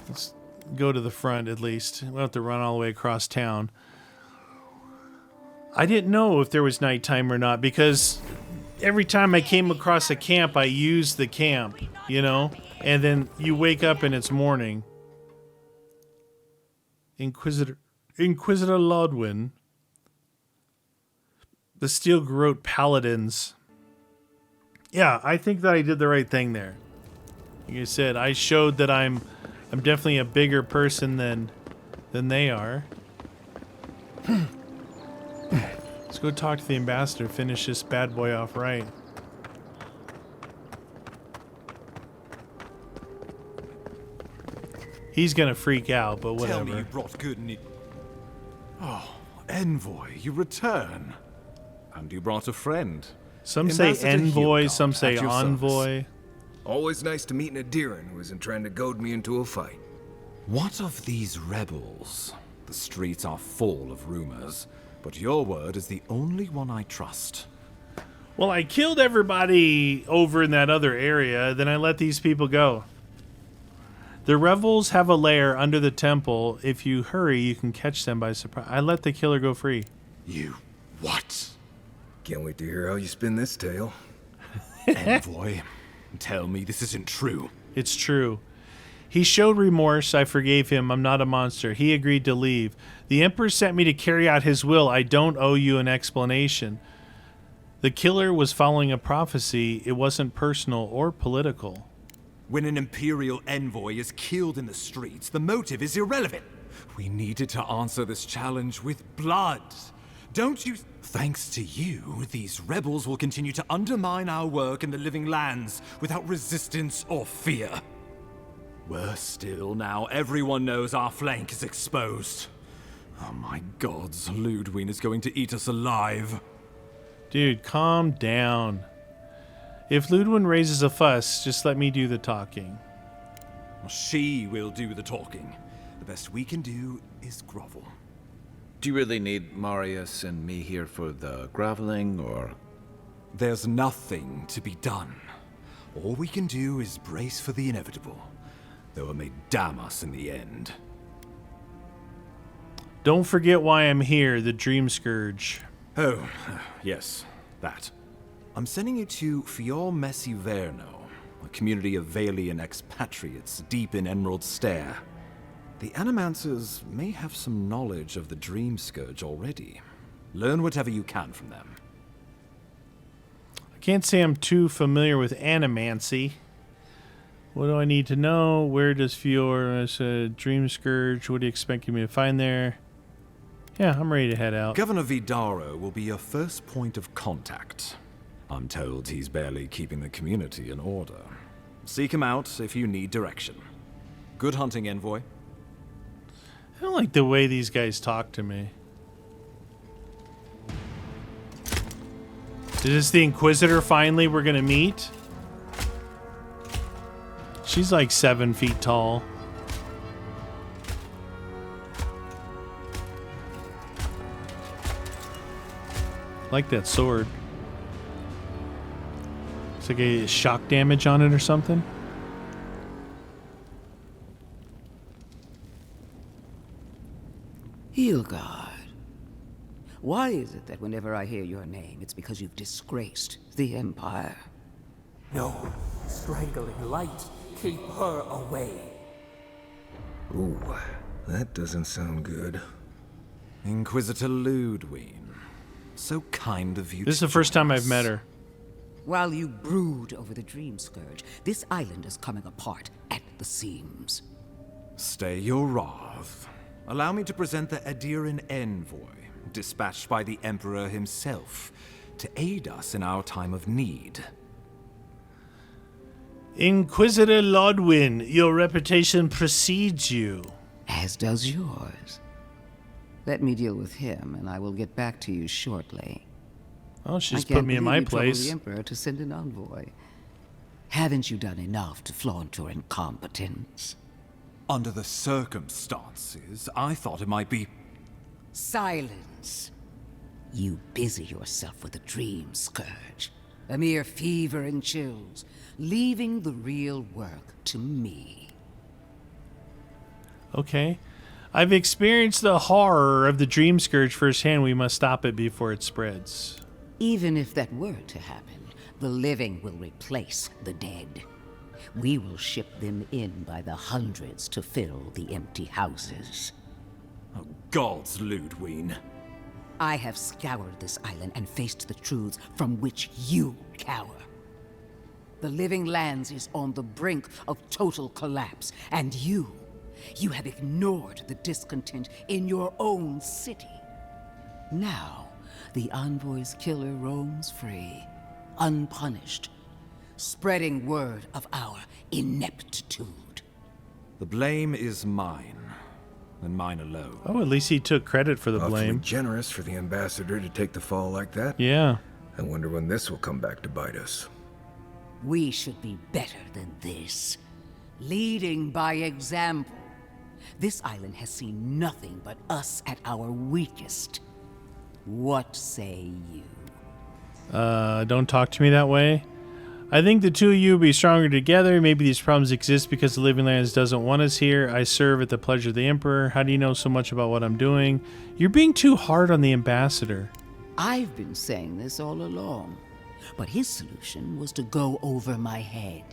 Speaker 1: Let's go to the front at least. We'll have to run all the way across town. I didn't know if there was nighttime or not because every time I came across a camp, I used the camp, and then you wake up and it's morning. Inquisitor Lodwin. The Steel Garrote Paladins. Yeah, I think that I did the right thing there. Like I said, I showed that I'm definitely a bigger person than they are. Let's go talk to the ambassador, finish this bad boy off right. He's gonna freak out, but whatever.
Speaker 2: Tell me you brought good news. Oh, Envoy, you return. And you brought a friend.
Speaker 1: Some say envoy, some say envoy.
Speaker 6: Always nice to meet an Adiran who isn't trying to goad me into a fight.
Speaker 2: What of these rebels? The streets are full of rumors, but your word is the only one I trust.
Speaker 1: Well, I killed everybody over in that other area, then I let these people go. The rebels have a lair under the temple. If you hurry, you can catch them by surprise. I let the killer go free.
Speaker 2: You what?
Speaker 6: Can't wait to hear how you spin this tale.
Speaker 2: Envoy, tell me this isn't true.
Speaker 1: It's true. He showed remorse. I forgave him. I'm not a monster. He agreed to leave. The Emperor sent me to carry out his will. I don't owe you an explanation. The killer was following a prophecy. It wasn't personal or political.
Speaker 2: When an Imperial envoy is killed in the streets, the motive is irrelevant. We needed to answer this challenge with blood. Don't you... Thanks to you, these rebels will continue to undermine our work in the Living Lands without resistance or fear. Worse still, now everyone knows our flank is exposed. Oh my gods, Ludwig is going to eat us alive.
Speaker 1: Dude, calm down. If Ludwig raises a fuss, just let me do the talking.
Speaker 2: She will do the talking. The best we can do is grovel.
Speaker 3: Do you really need Marius and me here for the groveling, or...?
Speaker 2: There's nothing to be done. All we can do is brace for the inevitable, though it may damn us in the end.
Speaker 1: Don't forget why I'm here, the Dream Scourge.
Speaker 2: Oh, yes, that. I'm sending you to Fior Messiverno, a community of Valian expatriates deep in Emerald Stair. The Animancers may have some knowledge of the Dream Scourge already. Learn whatever you can from them.
Speaker 1: I can't say I'm too familiar with animancy. What do I need to know? Where does Fior Dream Scourge? What are you expecting me to find there? Yeah, I'm ready to head out.
Speaker 2: Governor Vidaro will be your first point of contact. I'm told he's barely keeping the community in order. Seek him out if you need direction. Good hunting, Envoy.
Speaker 1: I don't like the way these guys talk to me. Is this the Inquisitor finally we're gonna meet? She's like 7 feet tall. like that sword. It's like a shock damage on it or something.
Speaker 19: Hilgard. Why is it that whenever I hear your name, it's because you've disgraced the Empire?
Speaker 4: No. Strangling light. Keep her away.
Speaker 6: Ooh, that doesn't sound good.
Speaker 2: Inquisitor Ludwig. So kind of you.
Speaker 1: This is the first time I've met her.
Speaker 19: While you brood over the Dream Scourge, this island is coming apart at the seams.
Speaker 2: Stay your wrath. Allow me to present the Adiran envoy, dispatched by the Emperor himself, to aid us in our time of need.
Speaker 1: Inquisitor Lodwyn, your reputation precedes you.
Speaker 19: As does yours. Let me deal with him, and I will get back to you shortly.
Speaker 1: Oh, she's put me in my place.
Speaker 19: The Emperor to send an envoy. Haven't you done enough to flaunt your incompetence?
Speaker 2: Under the circumstances, I thought it might be...
Speaker 19: Silence. You busy yourself with the Dream Scourge. A mere fever and chills, leaving the real work to me.
Speaker 1: Okay. I've experienced the horror of the Dream Scourge firsthand. We must stop it before it spreads.
Speaker 19: Even if that were to happen, the living will replace the dead. We will ship them in by the hundreds to fill the empty houses.
Speaker 2: Oh, gods, Ludwig.
Speaker 19: I have scoured this island and faced the truths from which you cower. The Living Lands is on the brink of total collapse, and you have ignored the discontent in your own city. Now, the Envoy's killer roams free, unpunished, spreading word of our ineptitude.
Speaker 2: The blame is mine, and mine alone.
Speaker 1: Oh, at least he took credit for the blame.
Speaker 6: Awfully generous for the ambassador to take the fall like that.
Speaker 1: Yeah.
Speaker 6: I wonder when this will come back to bite us.
Speaker 19: We should be better than this. Leading by example. This island has seen nothing but us at our weakest. What say you?
Speaker 1: Don't talk to me that way. I think the two of you will be stronger together. Maybe these problems exist because the Living Lands doesn't want us here. I serve at the pleasure of the Emperor. How do you know so much about what I'm doing? You're being too hard on the ambassador.
Speaker 19: I've been saying this all along. But his solution was to go over my head.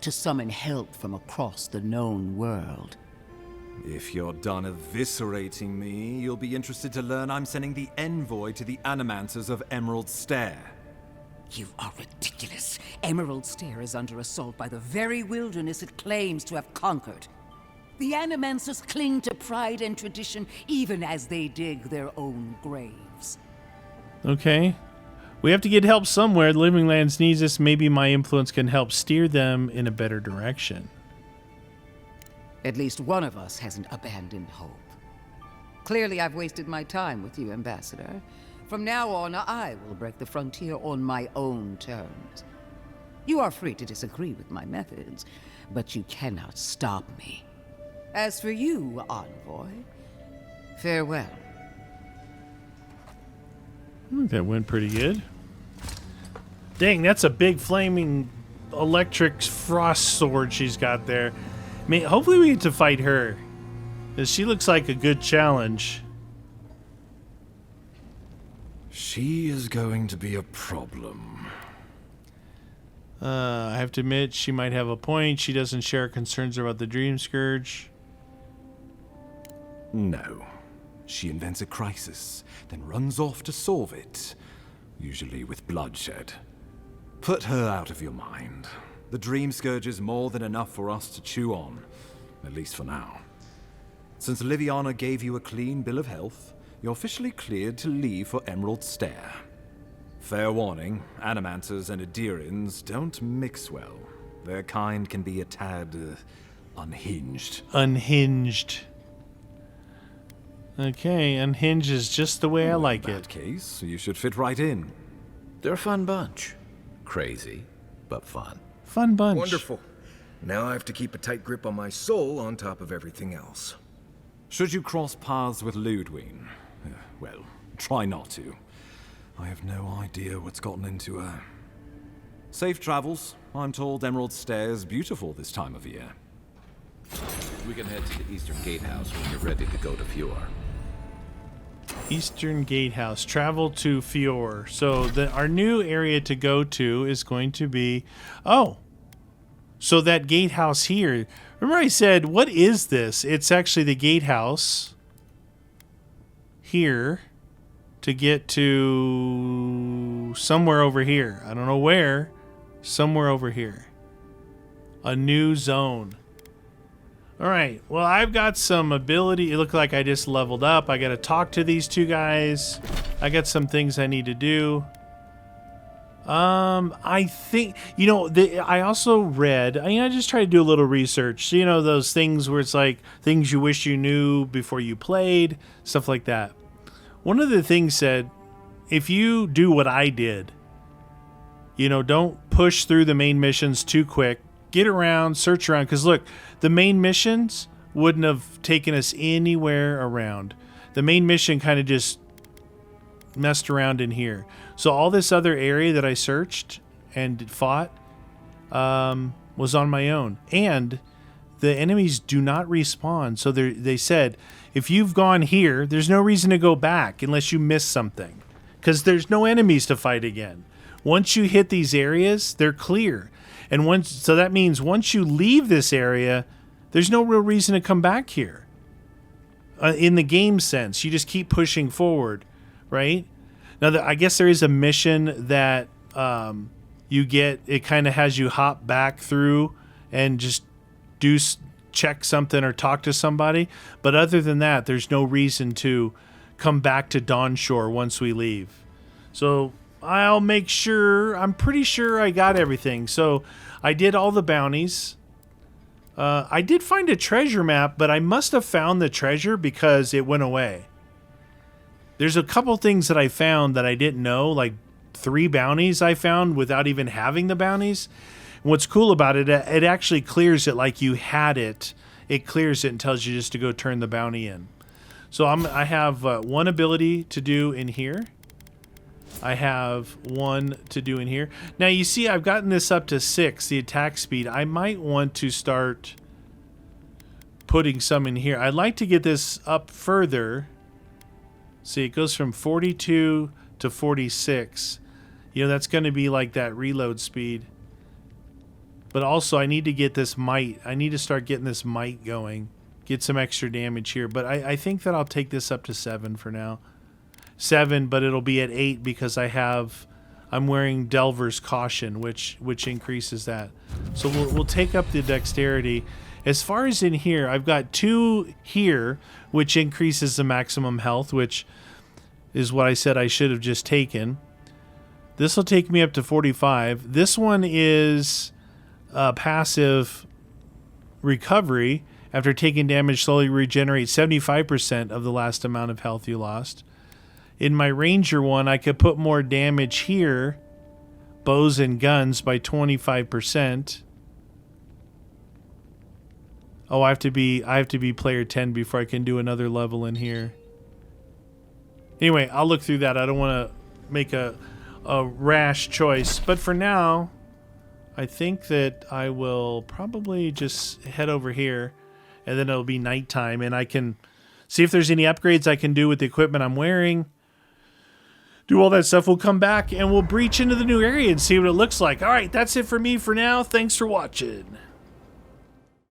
Speaker 19: To summon help from across the known world.
Speaker 2: If you're done eviscerating me, you'll be interested to learn I'm sending the envoy to the Animancers of Emerald Stair.
Speaker 19: You are ridiculous. Emerald Stair is under assault by the very wilderness it claims to have conquered. The Animancers cling to pride and tradition even as they dig their own graves.
Speaker 1: Okay. We have to get help somewhere. The Living Lands needs us. Maybe my influence can help steer them in a better direction.
Speaker 19: At least one of us hasn't abandoned hope. Clearly, I've wasted my time with you, Ambassador. From now on, I will break the frontier on my own terms. You are free to disagree with my methods, but you cannot stop me. As for you, Envoy, farewell.
Speaker 1: That went pretty good. Dang, that's a big flaming electric frost sword she's got there. Hopefully we get to fight her, because she looks like a good challenge.
Speaker 2: She is going to be a problem.
Speaker 1: I have to admit, she might have a point. She doesn't share concerns about the Dream Scourge.
Speaker 2: No. She invents a crisis, then runs off to solve it, usually with bloodshed. Put her out of your mind. The Dream Scourge is more than enough for us to chew on, at least for now. Since Liviana gave you a clean bill of health, you're officially cleared to leave for Emerald Stair. Fair warning, Animancers and Adirans don't mix well. Their kind can be a tad unhinged.
Speaker 1: Unhinged. Okay, unhinged is just the way I like it.
Speaker 2: In that case, you should fit right in.
Speaker 3: They're a fun bunch. Crazy, but fun.
Speaker 1: Fun bunch.
Speaker 6: Wonderful. Now I have to keep a tight grip on my soul on top of everything else.
Speaker 2: Should you cross paths with Ludwig, well, try not to. I have no idea what's gotten into her. Safe travels. I'm told Emerald Stair is beautiful this time of year.
Speaker 3: We can head to the Eastern Gatehouse when you're ready to go to Fjord.
Speaker 1: Eastern Gatehouse. Travel to Fjord. So our new area to go to is going to be... Oh! So that gatehouse here... Remember I said, what is this? It's actually the gatehouse here to get to somewhere over here. I don't know where. Somewhere over here. A new zone. Alright, well, I've got some ability. It looked like I just leveled up. I got to talk to these two guys. I got some things I need to do. I think, you know, I also read, I just try to do a little research. So, you know, those things where it's like things you wish you knew before you played, stuff like that. One of the things said, if you do what I did, you know, don't push through the main missions too quick. Get around, search around, because look, the main missions wouldn't have taken us anywhere around. The main mission kind of just messed around in here. So all this other area that I searched and fought was on my own. And the enemies do not respawn. So they said, if you've gone here, there's no reason to go back unless you miss something. Because there's no enemies to fight again. Once you hit these areas, they're clear. And so that means once you leave this area, there's no real reason to come back here. In the game sense, you just keep pushing forward, right? Now, I guess there is a mission that you get. It kind of has you hop back through and just check something or talk to somebody. But other than that, there's no reason to come back to Dawnshore once we leave. So I'll make sure. I'm pretty sure I got everything. So I did all the bounties. I did find a treasure map, but I must have found the treasure because it went away. There's a couple things that I found that I didn't know, like 3 bounties I found without even having the bounties. And what's cool about it, it actually clears it like you had it. It clears it and tells you just to go turn the bounty in. So I have one ability to do in here. I have one to do in here. Now you see I've gotten this up to 6, the attack speed. I might want to start putting some in here. I'd like to get this up further. See, it goes from 42 to 46. You know, that's going to be like that reload speed. But also I need to get this might. I need to start getting this might going. Get some extra damage here. But I think that I'll take this up to 7 for now. 7, but it'll be at 8 because I'm wearing Delver's Caution, which increases that. So we'll take up the dexterity. As far as in here, I've got 2 here, which increases the maximum health, which is what I said I should have just taken. This will take me up to 45. This one is passive recovery. After taking damage, slowly regenerate 75% of the last amount of health you lost. In my ranger one, I could put more damage here, bows and guns, by 25%. Oh, I have to be player 10 before I can do another level in here. Anyway, I'll look through that. I don't want to make a rash choice, but for now, I think that I will probably just head over here, and then it'll be nighttime, and I can see if there's any upgrades I can do with the equipment I'm wearing. Do all that stuff. We'll come back and we'll breach into the new area and see what it looks like. All right, that's it for me for now. Thanks for watching.